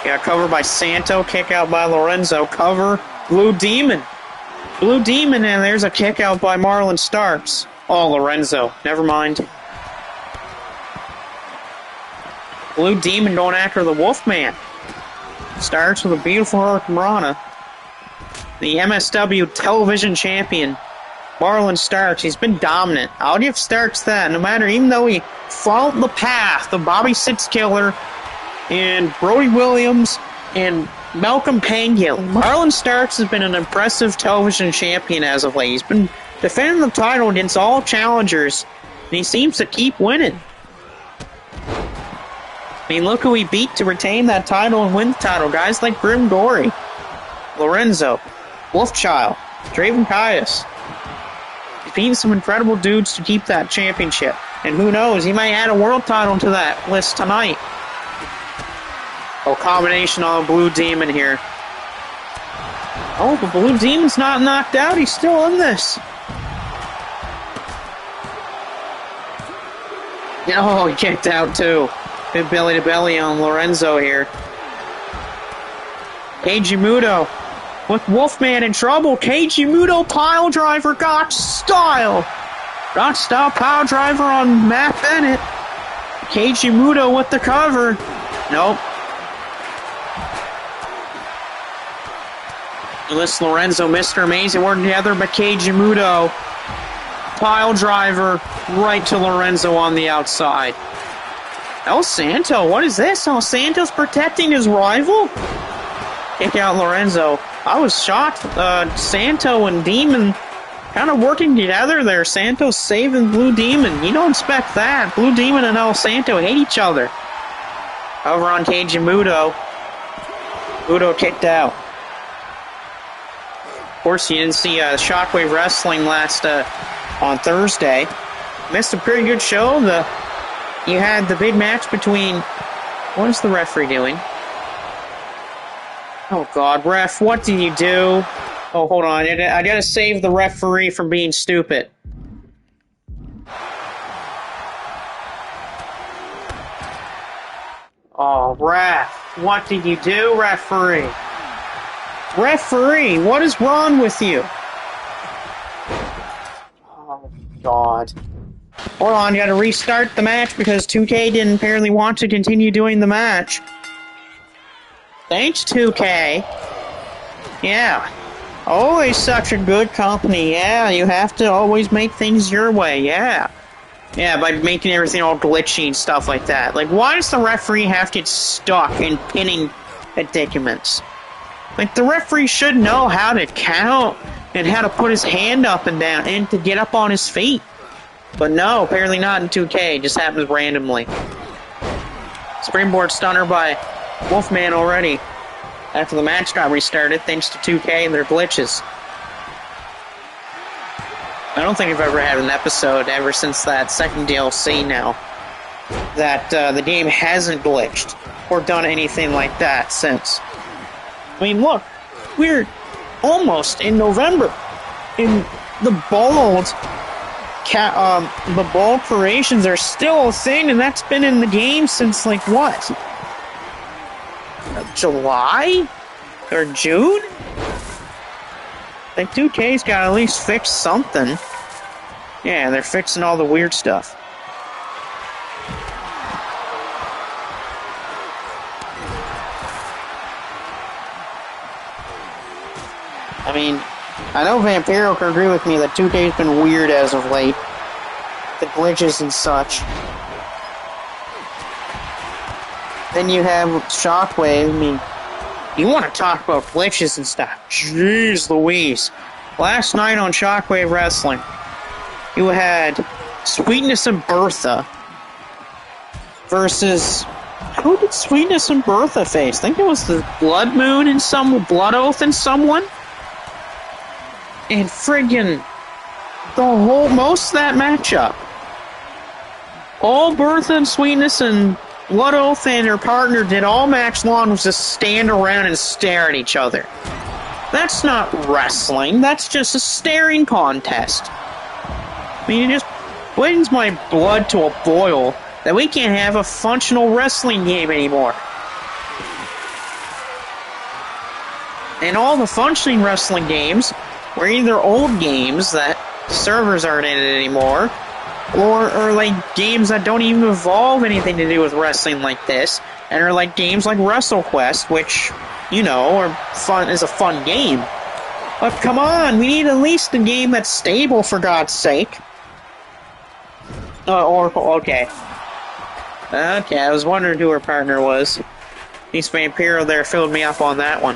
Yeah, cover by Santo, kick out by Lorenzo, cover Blue Demon. Blue Demon, and there's a kick out by Marlon Starks. Oh, Lorenzo, never mind. Blue Demon going after the Wolfman. Starts with a beautiful Hurricanrana. The MSW television champion, Marlon Starks, he's been dominant. I'll give Starks that, no matter, even though he followed the path of Bobby Sitzkiller and Brody Williams and Malcolm Panghill. Marlon Starks has been an impressive television champion as of late. He's been defending the title against all challengers, and he seems to keep winning. I mean, look who he beat to retain that title and win the title. Guys like Grim Gory, Lorenzo, Wolfchild, Draven Caius. He's beating some incredible dudes to keep that championship. And who knows, he might add a world title to that list tonight. Oh, combination on Blue Demon here. Oh, but Blue Demon's not knocked out. He's still in this. Oh, he kicked out too. Good belly to belly on Lorenzo here. Keiji Muto with Wolfman in trouble. Keiji Muto pile driver got style. Got style pile driver on Matt Bennett. Keiji Muto with the cover. Nope. Listen, Lorenzo, Mr. Amazing working together, but Keiji Muto pile driver right to Lorenzo on the outside. El Santo, what is this? El Santo's protecting his rival? Kick out Lorenzo. I was shocked. Santo and Demon kind of working together there. Santo saving Blue Demon. You don't expect that. Blue Demon and El Santo hate each other. Over on Keiji Muto. Muto kicked out. Of course, you didn't see Shockwave Wrestling last on Thursday. Missed a pretty good show. You had the big match between... What is the referee doing? Oh, God, ref, what did you do? Oh, hold on. I gotta save the referee from being stupid. Oh, ref, what did you do, referee? Referee, what is wrong with you? Oh, God. Hold on, you gotta restart the match because 2K didn't apparently want to continue doing the match. Thanks, 2K. Yeah. Always such a good company. Yeah, you have to always make things your way. Yeah. Yeah, by making everything all glitchy and stuff like that. Like, why does the referee have to get stuck in pinning predicaments? Like, the referee should know how to count and how to put his hand up and down and to get up on his feet. But no, apparently not in 2K. It just happens randomly. Springboard stunner by Wolfman already. After the match got restarted, thanks to 2K and their glitches. I don't think I've ever had an episode ever since that second DLC now that the game hasn't glitched or done anything like that since. I mean, look, we're almost in November, and the bald creations are still a thing, and that's been in the game since, like, what? July? Or June? Like, 2K's got to at least fix something. Yeah, they're fixing all the weird stuff. I mean, I know Vampiro can agree with me that 2K's been weird as of late. The glitches and such. Then you have Shockwave. I mean, you want to talk about glitches and stuff. Jeez Louise. Last night on Shockwave Wrestling, you had Sweetness and Bertha versus... Who did Sweetness and Bertha face? I think it was the Blood Moon and Blood Oath and someone. And friggin' most of that matchup. All Bertha and Sweetness and Blood Oath and her partner did all match long was just stand around and stare at each other. That's not wrestling, that's just a staring contest. I mean, it just brings my blood to a boil that we can't have a functional wrestling game anymore. And all the functioning wrestling games were either old games that servers aren't in it anymore, or like games that don't even involve anything to do with wrestling like this, and are like games like WrestleQuest, which, you know, is a fun game. But come on, we need at least a game that's stable, for God's sake. Okay. Okay, I was wondering who her partner was. East Vampiro there filled me up on that one.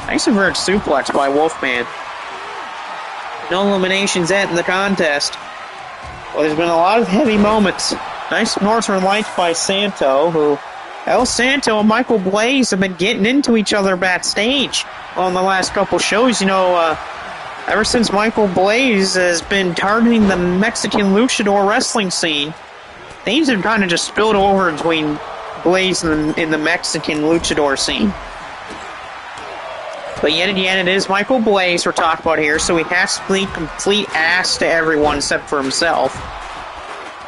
Nice inverted suplex by Wolfman. No eliminations yet in the contest. Well, there's been a lot of heavy moments. Nice Northern Lights by Santo, who... El Santo and Michael Blaze have been getting into each other backstage on the last couple shows. You know, ever since Michael Blaze has been targeting the Mexican luchador wrestling scene, things have kind of just spilled over between Blaze and the Mexican luchador scene. But yet again, it is Michael Blaze we're talking about here, so he has to be complete ass to everyone except for himself.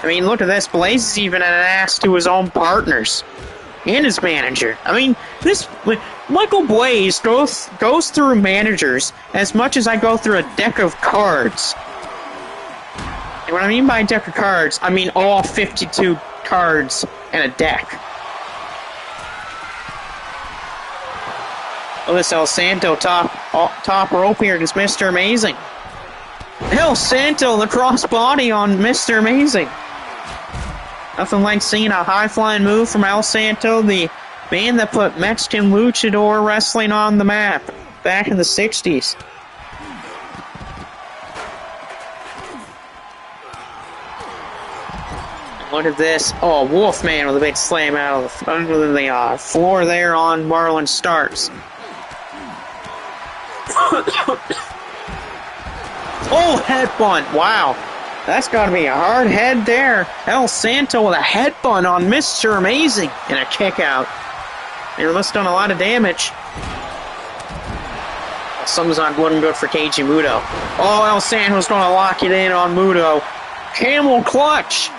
I mean, look at this. Blaze is even an ass to his own partners and his manager. I mean, Michael Blaze goes through managers as much as I go through a deck of cards. And what I mean by a deck of cards, I mean all 52 cards in a deck. Oh, this El Santo top rope here against Mr. Amazing. El Santo, the crossbody on Mr. Amazing. Nothing like seeing a high-flying move from El Santo, the man that put Mexican luchador wrestling on the map back in the 60s. Look at this. Oh, Wolfman with a big slam out of under the floor there on Marlon Starks. Oh, headbutt. Wow. That's got to be a hard head there. El Santo with a headbutt on Mr. Amazing and a kick out. They must have done a lot of damage. Something's not looking good for Keiji Muto. Oh, El Santo's going to lock it in on Muto. Camel clutch.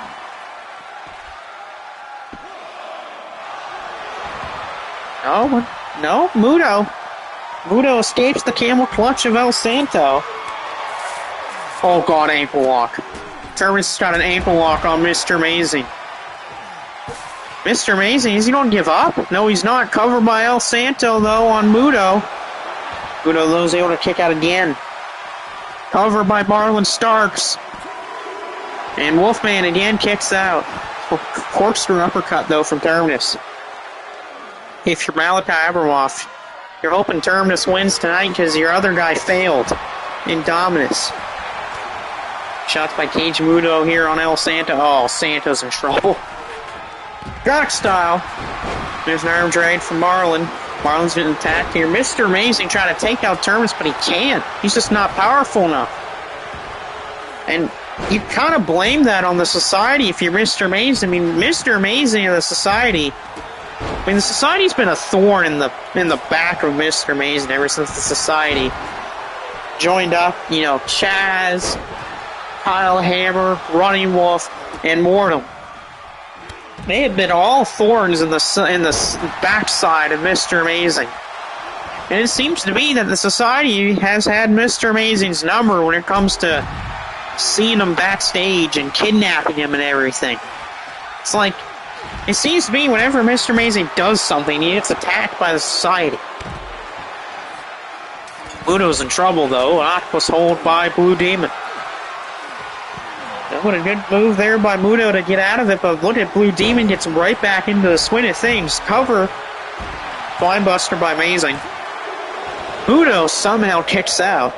No, Muto. Muto escapes the camel clutch of El Santo. Oh, God, ankle lock. Terminus got an ankle lock on Mr. Amazing. Mr. Amazing, is he going to give up? No, he's not. Covered by El Santo, though, on Muto. Muto, though, is able to kick out again. Covered by Marlon Starks. And Wolfman again kicks out. Corkscrew uppercut, though, from Terminus. If you're Malachi Abramoff, you're hoping Terminus wins tonight because your other guy failed in Dominus. Shots by Keiji Muto here on El Santo. Oh, Santo's in trouble. Rock style. There's an arm drag from Marlon. Marlon's getting attacked here. Mr. Amazing trying to take out Terminus, but he can't. He's just not powerful enough. And you kind of blame that on the Society if you're Mr. Amazing. I mean, Mr. Amazing and the Society... I mean, the Society's been a thorn in the back of Mr. Amazing ever since the Society joined up. You know, Chaz, Kyle Hammer, Running Wolf, and Mortem. They have been all thorns in the backside of Mr. Amazing. And it seems to be that the Society has had Mr. Amazing's number when it comes to seeing him backstage and kidnapping him and everything. It's like, it seems to be whenever Mr. Amazing does something, he gets attacked by the Society. Muto's in trouble, though. An octopus hold by Blue Demon. What a good move there by Muto to get out of it, but look at Blue Demon gets him right back into the swing of things. Cover. Blind-buster by Amazing. Muto somehow kicks out.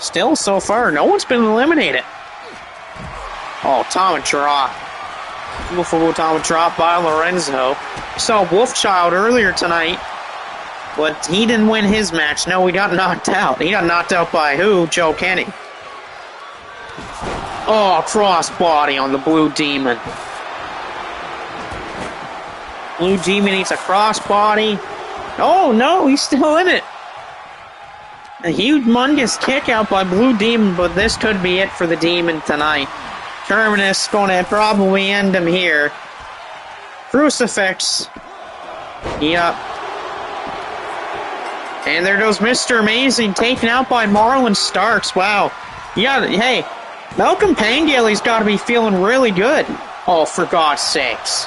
Still, so far, no one's been eliminated. Oh, Tom Drop. Beautiful Tom Drop by Lorenzo. We saw Wolfchild earlier tonight, but he didn't win his match. No, he got knocked out. He got knocked out by who? Joe Kenny. Oh, crossbody on the Blue Demon. Blue Demon eats a crossbody. Oh, no, he's still in it. A humongous kick out by Blue Demon, but this could be it for the Demon tonight. Terminus going to probably end him here. Crucifix. Yep. And there goes Mr. Amazing, taken out by Marlon Starks. Wow. Yeah, hey, Malcolm Pangale's got to be feeling really good. Oh, for God's sakes.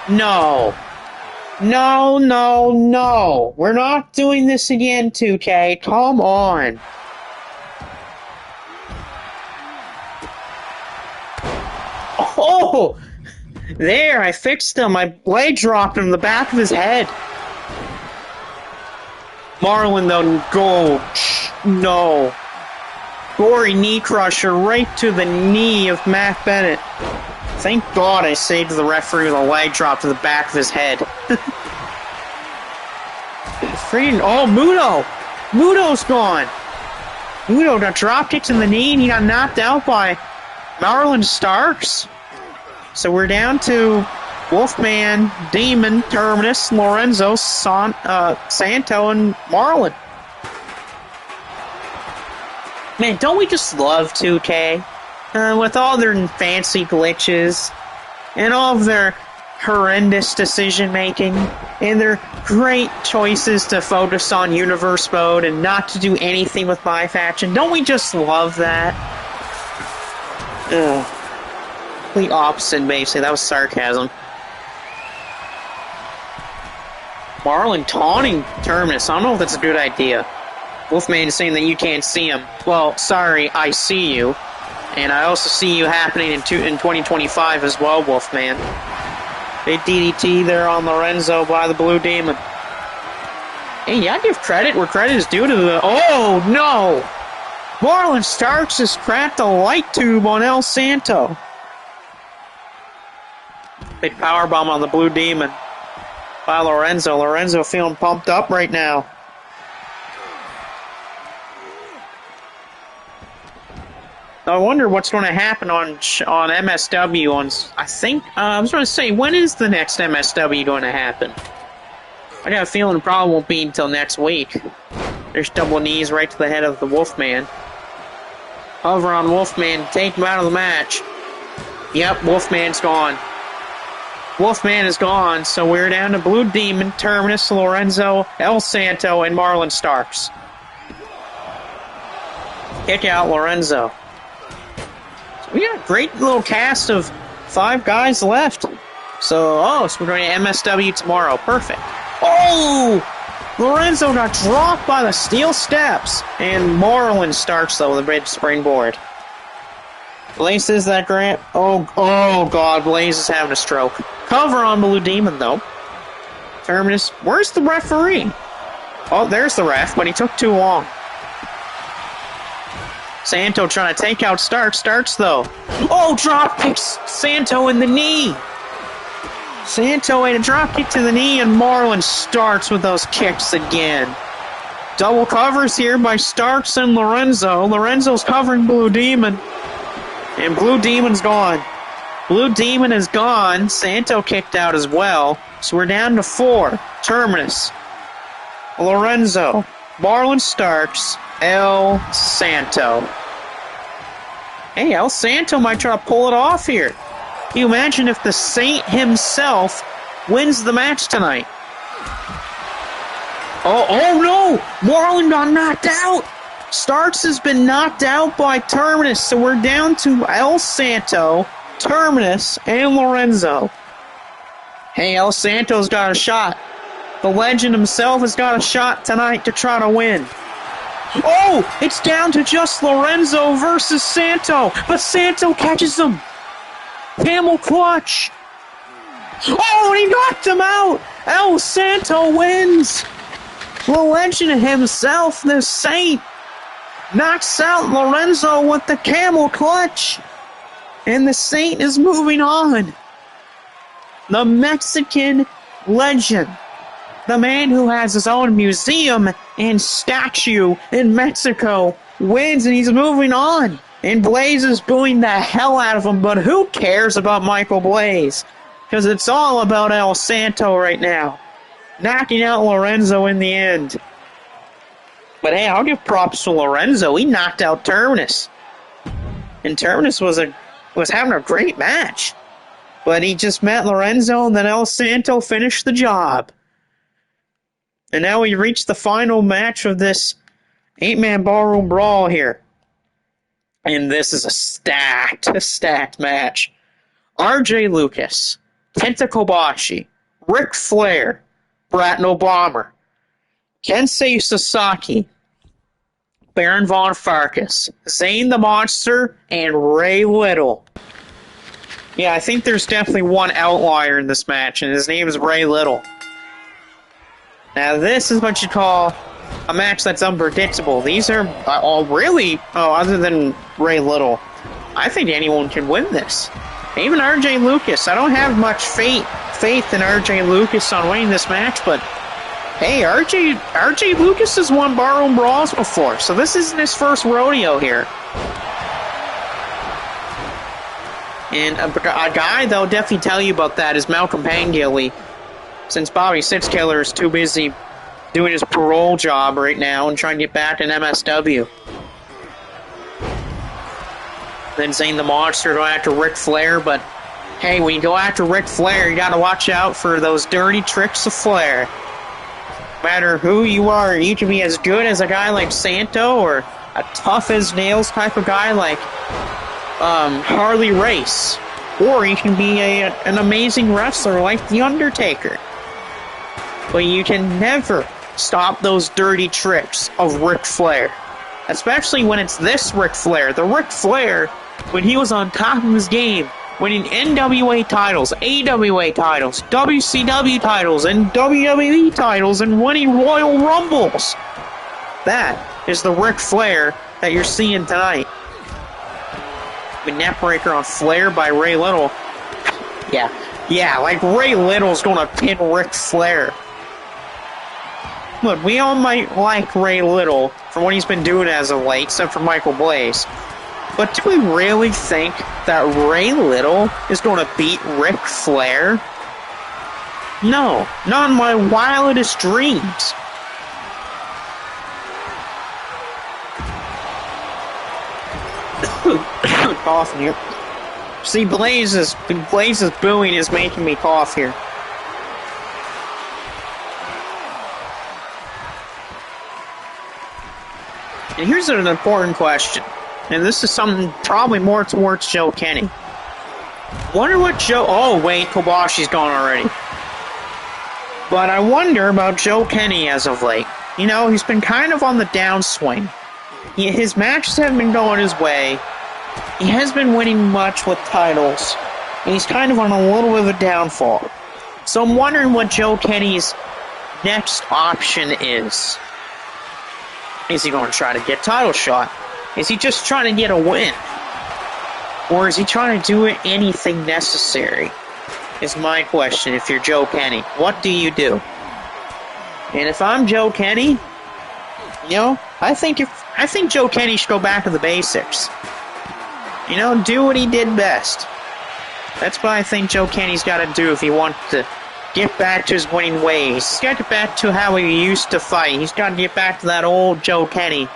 No. No, no, no. We're not doing this again, 2K. Come on. Oh! There, I fixed him. My blade dropped him in the back of his head. Marlon, though, go. No. Gory knee crusher right to the knee of Matt Bennett. Thank God I saved the referee with a leg drop to the back of his head. Freaking, oh, Muow! Muo's gone! Muow got drop kicked in the knee and he got knocked out by Marlon Starks. So we're down to Wolfman, Demon, Terminus, Lorenzo, Santo, and Marlon. Man, don't we just love 2K? With all their fancy glitches, and all of their horrendous decision-making, and their great choices to focus on universe mode and not to do anything with live action. Don't we just love that? Ugh. The opposite, basically. That was sarcasm. Marlon taunting Terminus. I don't know if that's a good idea. Wolfman is saying that you can't see him. Well, sorry, I see you. And I also see you happening in 2025 as well, Wolfman. Big DDT there on Lorenzo by the Blue Demon. Hey, you gotta give credit where credit is due to the... Oh, no! Marlon Starks has cracked a light tube on El Santo. Big powerbomb on the Blue Demon by Lorenzo. Lorenzo feeling pumped up right now. I wonder what's going to happen on MSW. I think, I was going to say, when is the next MSW going to happen? I got a feeling it probably won't be until next week. There's double knees right to the head of the Wolfman. Hover on Wolfman, take him out of the match. Yep, Wolfman's gone. Wolfman is gone, so we're down to Blue Demon, Terminus, Lorenzo, El Santo, and Marlon Starks. Kick out Lorenzo. We got a great little cast of 5 guys left. So we're going to MSW tomorrow. Perfect. Oh! Lorenzo got dropped by the steel steps. And Marlon starts, though, with a big springboard. Blaze is that Grant? Oh, God, Blaze is having a stroke. Cover on Blue Demon, though. Terminus. Where's the referee? Oh, there's the ref, but he took too long. Santo trying to take out Starks. Starks, though. Oh, drop kicks Santo in the knee. Santo ate a drop kick to the knee, and Marlon starts with those kicks again. Double covers here by Starks and Lorenzo. Lorenzo's covering Blue Demon. And Blue Demon's gone. Blue Demon is gone. Santo kicked out as well. So we're down to 4. Terminus. Lorenzo. Marlon Starks. El Santo. Hey, El Santo might try to pull it off here. Can you imagine if the Saint himself wins the match tonight? Oh no! Marlon got knocked out! Starks has been knocked out by Terminus, so we're down to El Santo, Terminus, and Lorenzo. Hey, El Santo's got a shot. The legend himself has got a shot tonight to try to win. Oh, it's down to just Lorenzo versus Santo, but Santo catches him. Camel clutch. Oh, and he knocked him out. El Santo wins. The legend himself, the Saint, knocks out Lorenzo with the camel clutch. And the Saint is moving on. The Mexican legend. The man who has his own museum and statue in Mexico wins, and he's moving on. And Blaze is booing the hell out of him, but who cares about Michael Blaze? Because it's all about El Santo right now. Knocking out Lorenzo in the end. But hey, I'll give props to Lorenzo. He knocked out Terminus. And Terminus was having a great match. But he just met Lorenzo, and then El Santo finished the job. And now we reach the final match of this 8-man ballroom brawl here. And this is a stacked match. RJ Lucas, Kenta Kobashi, Ric Flair, Brat No Bomber, Kensei Sasaki, Baron Von Farkas, Zayn the Monster, and Ray Little. Yeah, I think there's definitely one outlier in this match, and his name is Ray Little. Now, this is what you call a match that's unpredictable. These are all really, other than Ray Little, I think anyone can win this. Even RJ Lucas. I don't have much faith in RJ Lucas on winning this match, but hey, RJ Lucas has won Barroom Brawls before, so this isn't his first rodeo here. And a guy that'll definitely tell you about that is Malcolm Pangilly, since Bobby Sitzkiller is too busy doing his parole job right now and trying to get back in MSW. Then Zayn the Monster going after Ric Flair, but hey, when you go after Ric Flair, you gotta watch out for those dirty tricks of Flair. No matter who you are, you can be as good as a guy like Santo or a tough as nails type of guy like Harley Race. Or you can be an amazing wrestler like The Undertaker. But you can never stop those dirty tricks of Ric Flair. Especially when it's this Ric Flair. The Ric Flair, when he was on top of his game, winning NWA titles, AWA titles, WCW titles, and WWE titles, and winning Royal Rumbles. That is the Ric Flair that you're seeing tonight. The neckbreaker on Flair by Ray Little. Yeah, like Ray Little's gonna pin Ric Flair. Look, we all might like Ray Little for what he's been doing as of late, except for Michael Blaze. But do we really think that Ray Little is going to beat Ric Flair? No, not in my wildest dreams. Coughing here. See, Blaze's booing is making me cough here. And here's an important question. And this is something probably more towards Joe Kenny. Wonder what Joe... Oh, wait, Kobashi's gone already. But I wonder about Joe Kenny as of late. You know, he's been kind of on the downswing. His matches haven't been going his way. He has been winning much with titles. And he's kind of on a little bit of a downfall. So I'm wondering what Joe Kenny's next option is. Is he going to try to get title shot? Is he just trying to get a win? Or is he trying to do anything necessary? Is my question if you're Joe Kenny. What do you do? And if I'm Joe Kenny, you know, I think Joe Kenny should go back to the basics. You know, do what he did best. That's what I think Joe Kenny's got to do if he wants to get back to his winning ways. He's got to get back to how he used to fight. He's got to get back to that old Joe Kenny.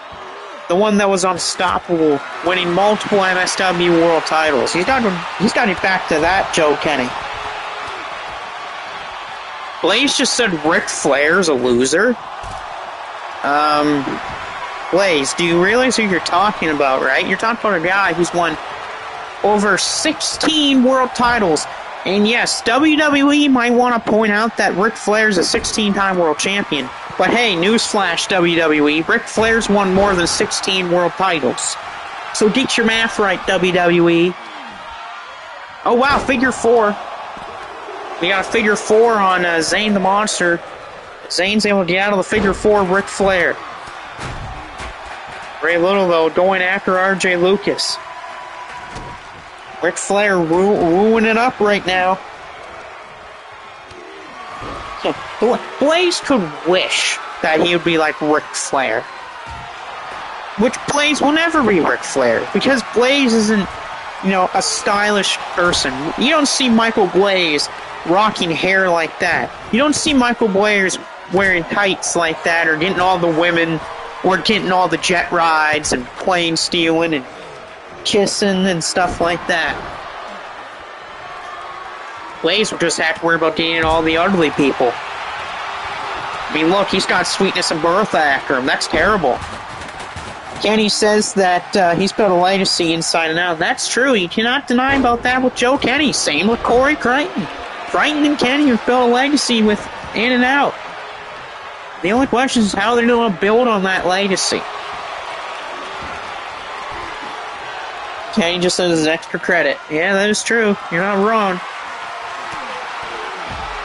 The one that was unstoppable, winning multiple MSW world titles. He's got to get back to that Joe Kenny. Blaze just said Ric Flair's a loser. Blaze, do you realize who you're talking about, right? You're talking about a guy who's won over 16 world titles. And yes, WWE might want to point out that Ric Flair's a 16-time world champion. But hey, newsflash WWE, Ric Flair's won more than 16 world titles. So get your math right, WWE. Oh wow, figure 4. We got a figure 4 on Zayn the Monster. Zayn's able to get out of the figure 4 Ric Flair. Ray Little, though, going after RJ Lucas. Ric Flair wooing it up right now. So, Blaze could wish that he would be like Ric Flair. Which Blaze will never be Ric Flair. Because Blaze isn't, you know, a stylish person. You don't see Michael Blaze rocking hair like that. You don't see Michael Blaze wearing tights like that or getting all the women or getting all the jet rides and plane stealing and kissing and stuff like that. Blaze will just have to worry about dating all the ugly people. I mean, look, he's got Sweetness and Bertha after him. That's terrible. Kenny says that he's built a legacy inside and out. That's true. You cannot deny about that with Joe Kenny. Same with Corey Crichton. Crichton and Kenny have built a legacy with in and out. The only question is how they're going to build on that legacy. Kenny just says extra credit. Yeah, that is true. You're not wrong.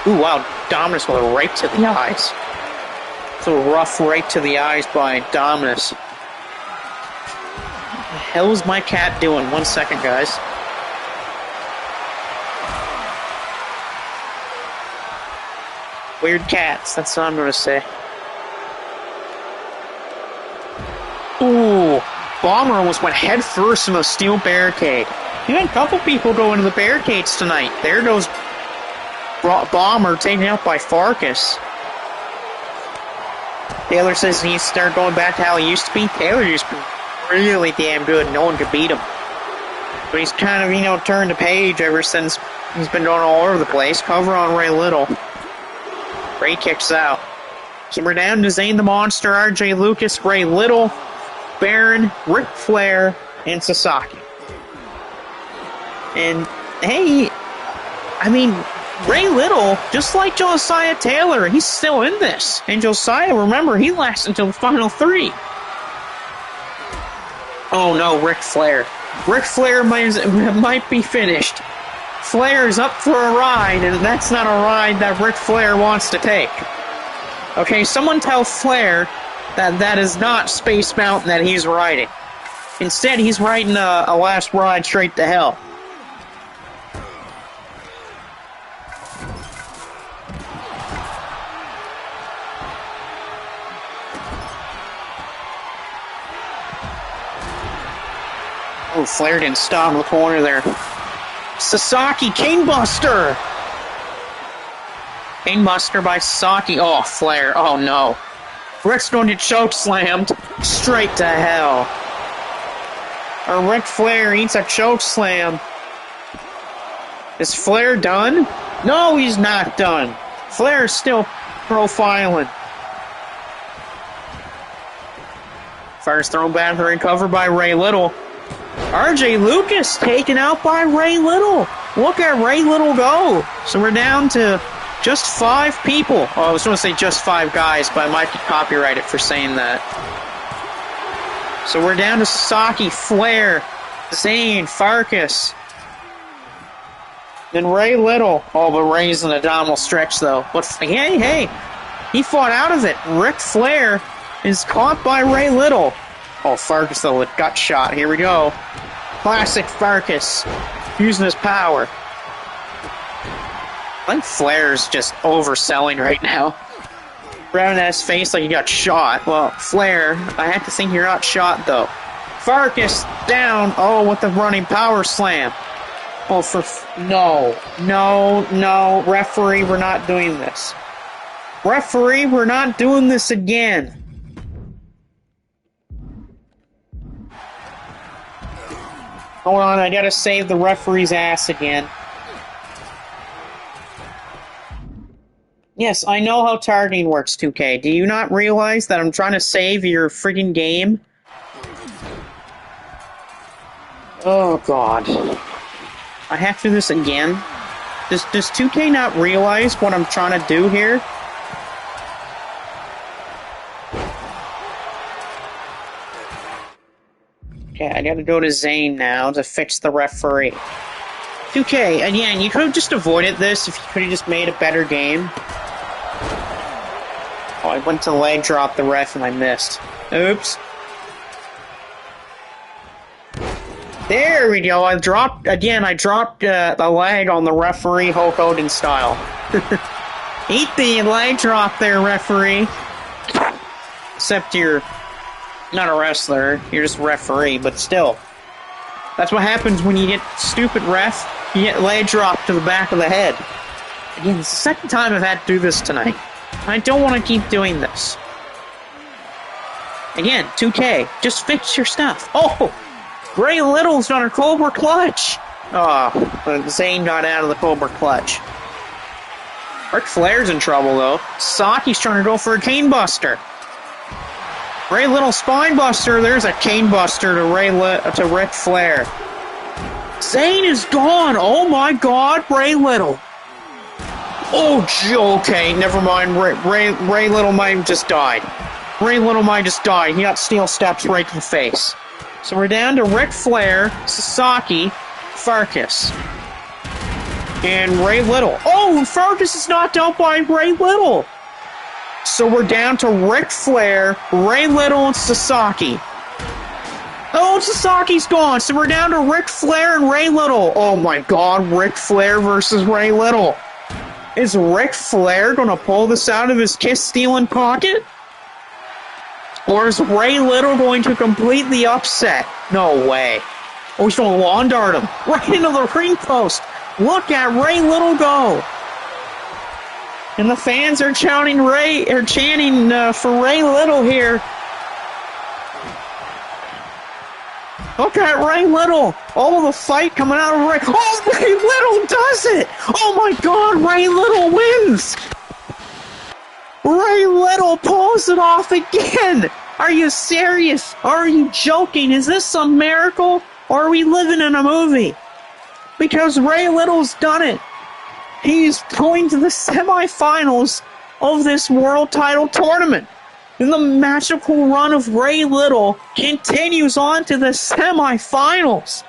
Ooh, wow. Dominus with a right to the eyes. It's a rough right to the eyes by Dominus. What the hell is my cat doing? 1 second, guys. Weird cats, that's what I'm going to say. Ooh, Bomber almost went head first in a steel barricade. You had a couple people go into the barricades tonight. There goes Bomber taken out by Farkas. Taylor says he needs to start going back to how he used to be. Taylor used to be really damn good. No one could beat him. But he's kind of, turned the page ever since he's been going all over the place. Cover on Ray Little. Ray kicks out. So we're down to Zane the Monster, RJ Lucas, Ray Little, Baron, Ric Flair, and Sasaki. And, hey, Ray Little, just like Josiah Taylor, he's still in this. And Josiah, remember, he lasts until the final 3. Oh no, Ric Flair. Ric Flair might be finished. Flair's up for a ride, and that's not a ride that Ric Flair wants to take. Okay, someone tell Flair that is not Space Mountain that he's riding. Instead, he's riding a last ride straight to hell. Oh, Flair didn't stop in the corner there. Sasaki, Canebuster! Canebuster by Sasaki. Oh, Flair. Oh, no. Ric's going to get choke slammed straight to hell. Or Ric Flair eats a choke slam. Is Flair done? No, he's not done. Flair's still profiling. First thrown back to recover by Ray Little. RJ Lucas taken out by Ray Little. Look at Ray Little go. So we're down to just 5 people. Oh, I was going to say just 5 guys, but I might get copyrighted for saying that. So we're down to Sasaki, Flair, Zane, Farkas. Then Ray Little. Oh, but Ray's an abdominal stretch, though. But hey, he fought out of it. Ric Flair is caught by Ray Little. Oh, Farkas, though, with gut shot. Here we go. Classic Farkas. Using his power. I think Flair's just overselling right now. Grabbing at his face like he got shot. Well, Flair, I have to think you're not shot, though. Farkas down. Oh, with the running power slam. Oh, No. Referee, we're not doing this. Referee, we're not doing this again. Hold on, I gotta save the referee's ass again. Yes, I know how targeting works, 2K. Do you not realize that I'm trying to save your friggin' game? Oh, God. I have to do this again? Does 2K not realize what I'm trying to do here? Okay, I gotta go to Zane now to fix the referee. 2K, again, you could have just avoided this if you could have just made a better game. Oh, I went to leg drop the ref and I missed. Oops. There we go, I dropped the leg on the referee Hulk Hogan style. Eat the leg drop there, referee. Except you're not a wrestler, you're just a referee, but still. That's what happens when you get stupid ref, you get leg drop to the back of the head. Again, it's the second time I've had to do this tonight. I don't want to keep doing this. Again, 2K, just fix your stuff. Oh! Ray Little's on a Cobra Clutch! Oh, Zane got out of the Cobra Clutch. Ric Flair's in trouble, though. Saki's trying to go for a Cane Buster. Ray Little spine buster. There's a cane buster to Ric Flair. Zayn is gone. Oh my God, Ray Little. Oh, okay, never mind. Ray Little might have just died. Ray Little might just died. He got steel steps right to the face. So we're down to Ric Flair, Sasaki, Farkas, and Ray Little. Oh, Farkas is knocked out by Ray Little. So we're down to Ric Flair, Ray Little, and Sasaki. Oh, Sasaki's gone. So we're down to Ric Flair and Ray Little. Oh my God, Ric Flair versus Ray Little. Is Ric Flair going to pull this out of his kiss-stealing pocket? Or is Ray Little going to completely upset? No way. Oh, he's going to lawn dart him right into the ring post. Look at Ray Little go. And the fans are chanting for Ray Little here. Look at Ray Little. Oh, the fight coming out of Ray. Oh, Ray Little does it. Oh my God, Ray Little wins. Ray Little pulls it off again. Are you serious? Are you joking? Is this some miracle? Or are we living in a movie? Because Ray Little's done it. He's going to the semifinals of this world title tournament. And the magical run of Ray Little continues on to the semifinals.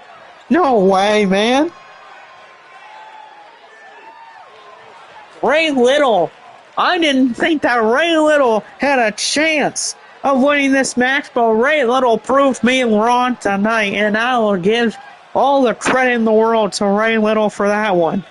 No way, man. Ray Little. I didn't think that Ray Little had a chance of winning this match, but Ray Little proved me wrong tonight, and I will give all the credit in the world to Ray Little for that one.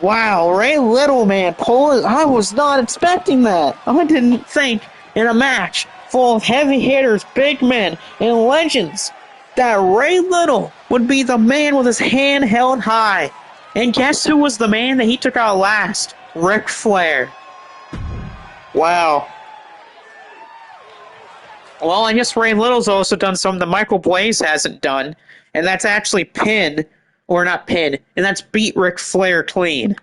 Wow, Ray Little, man, I was not expecting that. I didn't think in a match full of heavy hitters, big men, and legends that Ray Little would be the man with his hand held high. And guess who was the man that he took out last? Ric Flair. Wow. Well, I guess Ray Little's also done something that Michael Blaze hasn't done, and that's actually and that's beat Ric Flair clean.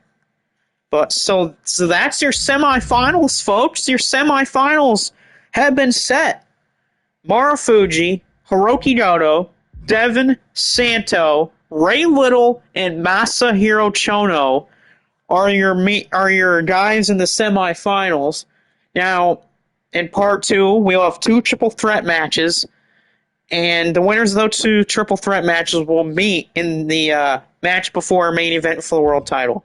But so that's your semifinals, folks. Your semifinals have been set. Marufuji, Hiroki Goto, Devin Santo, Ray Little, and Masahiro Chono are your guys in the semifinals. Now, in part 2, we'll have 2 triple threat matches. And the winners of those 2 triple threat matches will meet in the match before our main event for the world title.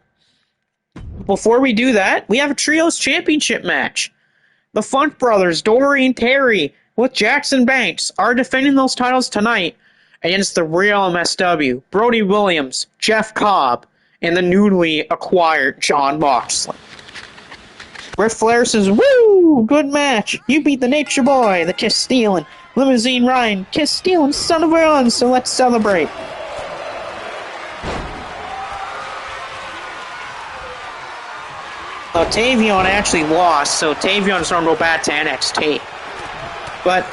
Before we do that, we have a Trios Championship match. The Funk Brothers, Dory and Terry, with Jackson Banks, are defending those titles tonight against the Real MSW, Brody Williams, Jeff Cobb, and the newly acquired Jon Moxley. Ric Flair says, "Woo! Good match. You beat the Nature Boy, the Kiss Stealing, Limousine Ryan, Kiss Stealing son of a gun, so let's celebrate." Tavion actually lost, so Tavion's going to go back to NXT. But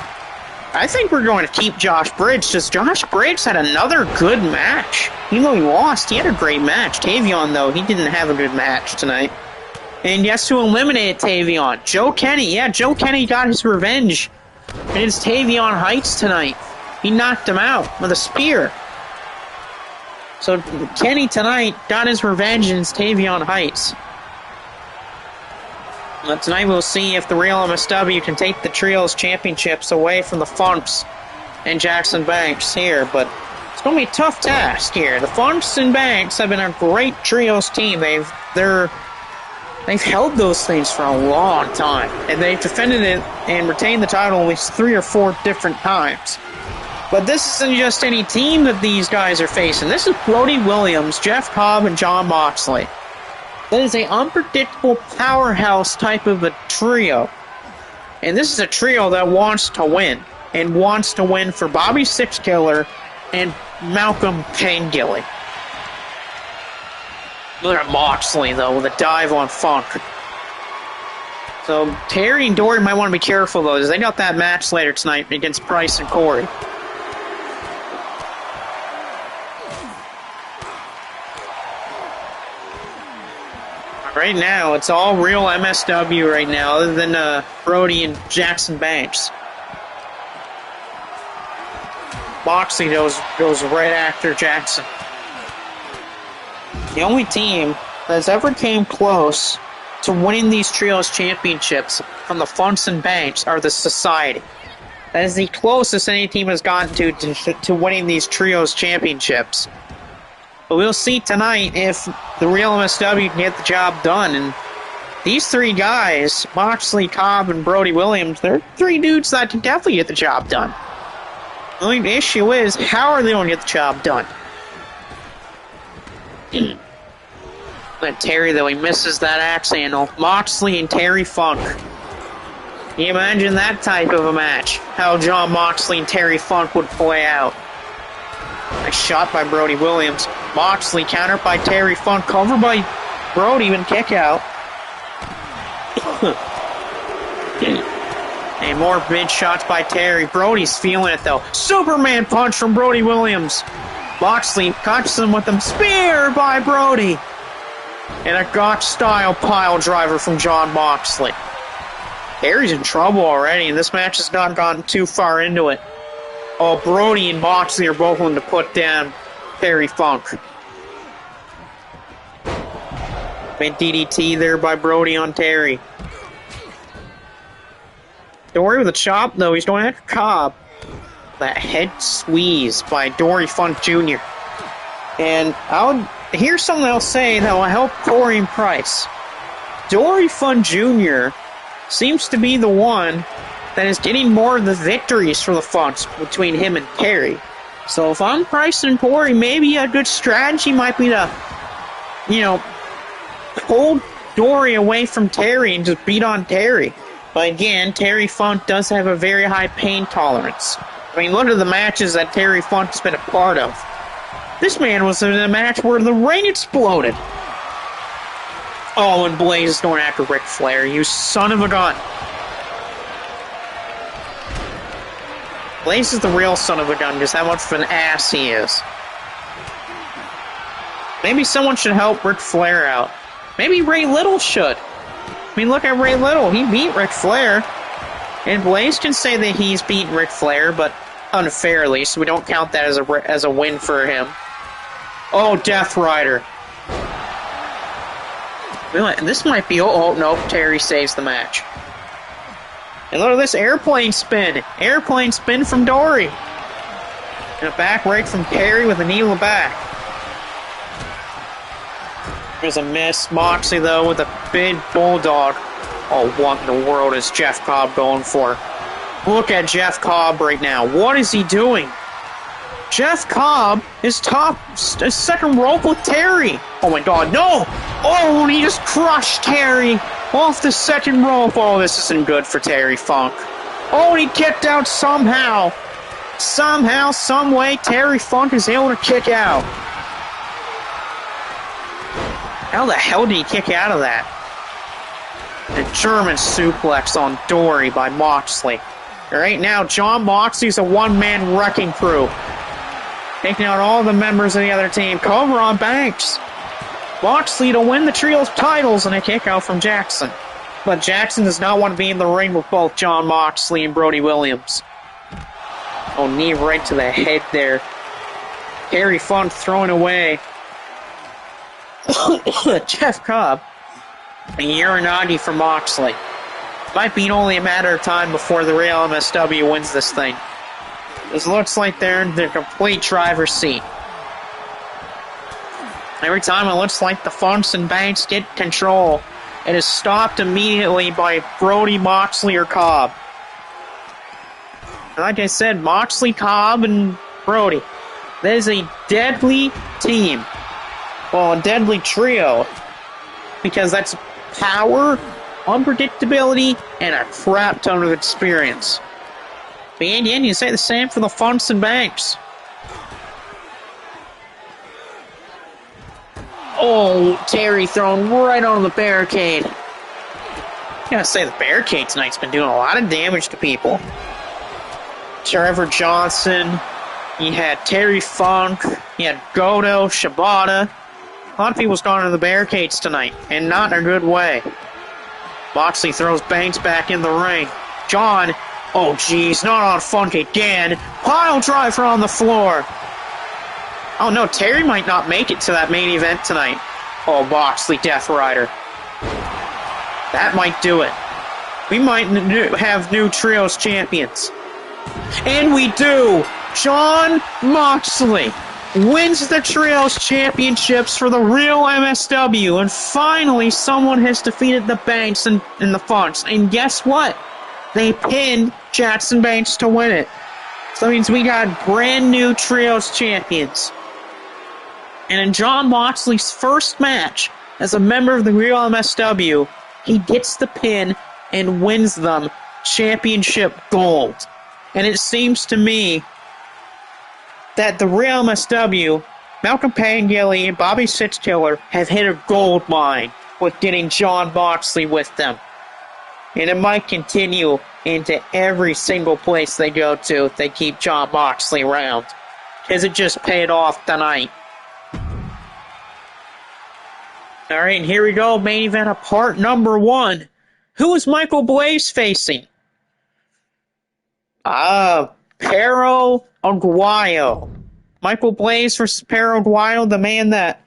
I think we're going to keep Josh Briggs, because Josh Briggs had another good match. Even though he lost, he had a great match. Tavion, though, he didn't have a good match tonight. And guess who eliminated Tavion? Joe Kenny. Yeah, Joe Kenny got his revenge against Tavion Heights tonight. He knocked him out with a spear. So Kenny tonight got his revenge against Tavion Heights. Tonight we'll see if the Real MSW can take the Trios Championships away from the Funks and Jackson Banks here, but it's going to be a tough task here. The Funks and Banks have been a great Trios team. They've held those things for a long time, and they've defended it and retained the title at least 3 or 4 different times. But this isn't just any team that these guys are facing. This is Brody Williams, Jeff Cobb, and Jon Moxley. That is an unpredictable powerhouse type of a trio. And this is a trio that wants to win. And wants to win for Bobby Sixkiller and Malcolm Pangilly. Look at Moxley, though, with a dive on Funk. So Terry and Dory might want to be careful, though, because they got that match later tonight against Price and Corey. Right now, it's all real MSW right now, other than Brody and Jackson Banks. Moxley goes right after Jackson. The only team that has ever came close to winning these trios championships from the Funks and Banks are the Society. That is the closest any team has gotten to winning these trios championships. But we'll see tonight if the real MSW can get the job done. And these three guys, Moxley, Cobb, and Brody Williams, they're three dudes that can definitely get the job done. The only issue is, how are they going to get the job done? And Terry, though, he misses that axe handle. Moxley and Terry Funk. Can you imagine that type of a match? How John Moxley and Terry Funk would play out. Nice shot by Brody Williams. Moxley countered by Terry Funk. Covered by Brody and kick out. And more big shots by Terry. Brody's feeling it, though. Superman punch from Brody Williams. Moxley catches him with a spear by Brody. And a Gotch-style pile driver from John Moxley. Terry's in trouble already, and this match has not gotten too far into it. Oh, Brody and Moxley are both willing to put down Terry Funk. Big DDT there by Brody on Terry. Dory with a chop, though. He's going after Cobb. That head squeeze by Dory Funk Jr. And here's something I'll say that will help Corey and Price. Dory Funk Jr. seems to be the one that is getting more of the victories for the Funks between him and Terry. So if I'm Price and Corey, maybe a good strategy might be to, pull Dory away from Terry and just beat on Terry. But again, Terry Funk does have a very high pain tolerance. I mean, look at the matches that Terry Funk's been a part of. This man was in a match where the ring exploded. Oh, and Blaze is going after Ric Flair, you son of a gun. Blaze is the real son of a gun, just how much of an ass he is. Maybe someone should help Ric Flair out. Maybe Ray Little should. I mean, look at Ray Little. He beat Ric Flair. And Blaze can say that he's beaten Ric Flair, but unfairly, so we don't count that as a win for him. Oh, Death Rider. This might be... Oh, no, Terry saves the match. And look at this airplane spin. Airplane spin from Dory. And a back rake from Terry with a knee to the back. There's a miss. Moxley, though, with a big bulldog. Oh, what in the world is Jeff Cobb going for? Look at Jeff Cobb right now. What is he doing? Jeff Cobb is second rope with Terry. Oh my god, no! Oh, and he just crushed Terry off the second rope. Oh, this isn't good for Terry Funk. Oh, and he kicked out somehow. Somehow, someway, Terry Funk is able to kick out. How the hell did he kick out of that? A German suplex on Dory by Moxley. Right now, John Moxley's a one-man wrecking crew. Taking out all the members of the other team. Cover on Banks. Moxley to win the trios titles and a kick out from Jackson. But Jackson does not want to be in the ring with both John Moxley and Brody Williams. Oh, knee right to the head there. Terry Funk throwing away. Jeff Cobb. And Uranagi for Moxley. Might be only a matter of time before the real MSW wins this thing. This looks like they're in the complete driver's seat. Every time it looks like the Funks and Banks get control, it is stopped immediately by Brody, Moxley, or Cobb. Like I said, Moxley, Cobb, and Brody. That is a deadly team. Well, a deadly trio. Because that's power, unpredictability, and a crap ton of experience. But again, you say the same for the Funks and Banks. Oh, Terry thrown right on the barricade. I gotta say, the barricade tonight's been doing a lot of damage to people. Trevor Johnson, you had Terry Funk, you had Goto, Shibata. A lot of people's gone to the barricades tonight, and not in a good way. Moxley throws Banks back in the ring. John, oh geez, not on Funk again. Pile driver on the floor. Oh no, Terry might not make it to that main event tonight. Oh, Moxley Death Rider. That might do it. We might have new Trios champions. And we do! Jon Moxley wins the Trios championships for the real MSW, and finally someone has defeated the Banks and the Funks. And guess what? They pinned Jackson Banks to win it. So that means we got brand new Trios champions. And in Jon Moxley's first match as a member of the real MSW, he gets the pin and wins them championship gold. And it seems to me that the real MSW, Malcolm Pangilly and Bobby Sitzkiller, have hit a gold mine with getting Jon Moxley with them. And it might continue into every single place they go to if they keep Jon Moxley around. Because it just paid off tonight. Alright, and here we go, main event of part number 1. Who is Michael Blaze facing? Perro Aguayo. Michael Blaze versus Perro Aguayo, the man that,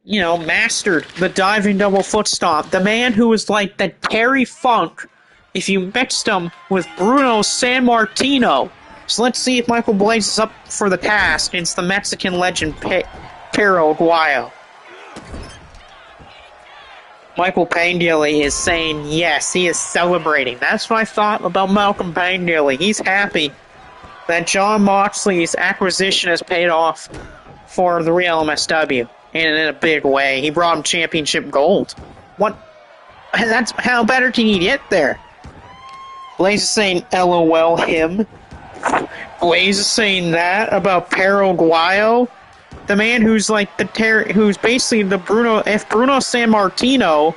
mastered the diving double foot stomp. The man who was like the Terry Funk if you mixed him with Bruno Sammartino. So let's see if Michael Blaze is up for the task against the Mexican legend Perro Aguayo. Michael Pangilly is saying yes, he is celebrating. That's what I thought about Malcolm Pangilly. He's happy that Jon Moxley's acquisition has paid off for the real MSW. And in a big way. He brought him championship gold. What? That's how better can you get there? Blaze is saying LOL him. Blaze is saying that about Perro Aguayo. The man who's like who's basically the Bruno. If Bruno Sammartino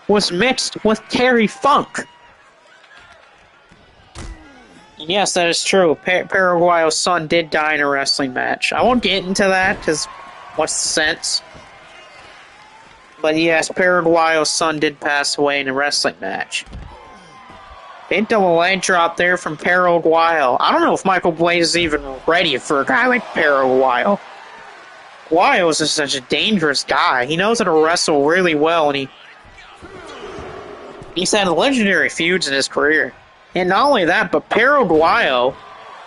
was mixed with Terry Funk. Yes, that is true. Perro Aguayo's son did die in a wrestling match. I won't get into that because what's the sense? But yes, Perro Aguayo's son did pass away in a wrestling match. Big double leg drop there from Perro Aguayo. I don't know if Michael Blaze is even ready for a guy like Perro Aguayo. Aguayo is just such a dangerous guy. He knows how to wrestle really well, and he's had legendary feuds in his career. And not only that, but Perro Aguayo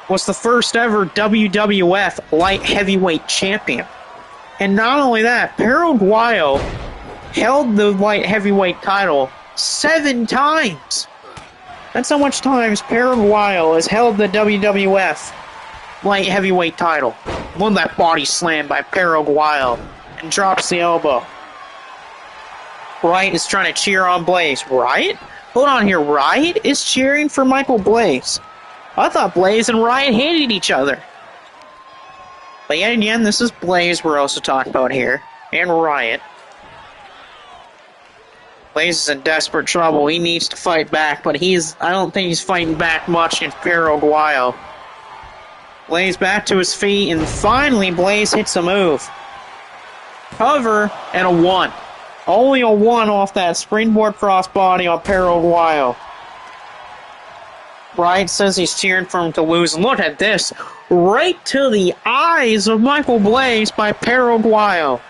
was the first ever WWF light heavyweight champion. And not only that, Perro Aguayo held the light heavyweight title 7 times. That's how much times Perro Aguayo has held the WWF light heavyweight title. Won that body slam by Perro Aguayo and drops the elbow. Wright is trying to cheer on Blaze. Wright? Hold on here. Wright is cheering for Michael Blaze. I thought Blaze and Wright hated each other. But yet again, this is Blaze we're also talking about here. And Riot. Blaze is in desperate trouble. He needs to fight back, but I don't think he's fighting back much against Perro Aguayo. Blaze back to his feet, and finally Blaze hits a move. Cover and a 1. Only a 1 off that springboard crossbody on Perro Aguayo. Wright says he's cheering for him to lose. Look at this. Right to the eyes of Michael Blaze by Perro Aguayo.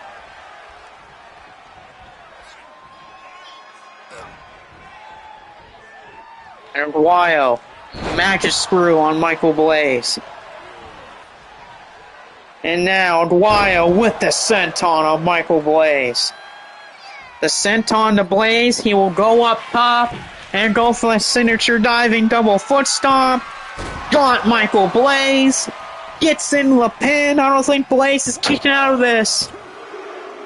Aguayo. Magic screw on Michael Blaze. And now Aguayo with the senton of Michael Blaze. The senton to Blaze. He will go up top and go for the signature diving double foot stomp. Got Michael Blaze. Gets in the pin. I don't think Blaze is kicking out of this.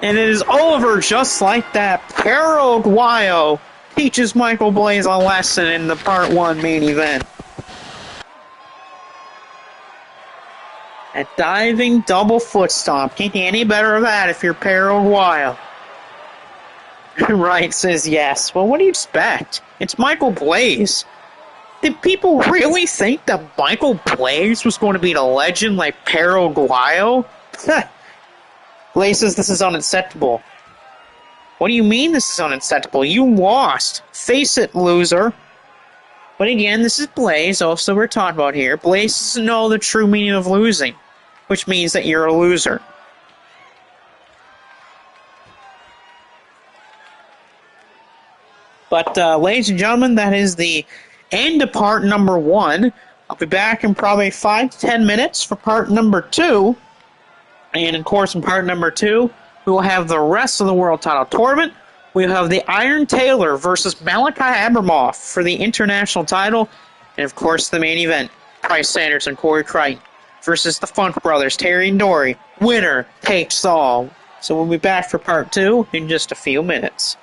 And it is over just like that. Perro Aguayo teaches Michael Blaze a lesson in the Part 1 main event. A diving double foot stomp. Can't get any better of that if you're Perro Aguayo. Wright says yes. Well, what do you expect? It's Michael Blaze. Did people really think that Michael Blaze was going to be a legend like Perro Aguayo? Blaze says this is unacceptable. What do you mean this is unacceptable? You lost. Face it, loser. But again, this is Blaze, also we're talking about here. Blaze doesn't know the true meaning of losing, which means that you're a loser. But, ladies and gentlemen, that is the end of part number 1. I'll be back in probably 5 to 10 minutes for part number 2. And, of course, in part number 2, we will have the rest of the World Title Tournament. We'll have the Iron Taylor versus Malachi Abramoff for the International title. And, of course, the main event, Price Sanders and Corey Crichton versus the Funk Brothers, Terry and Dory. Winner takes all. So we'll be back for part 2 in just a few minutes.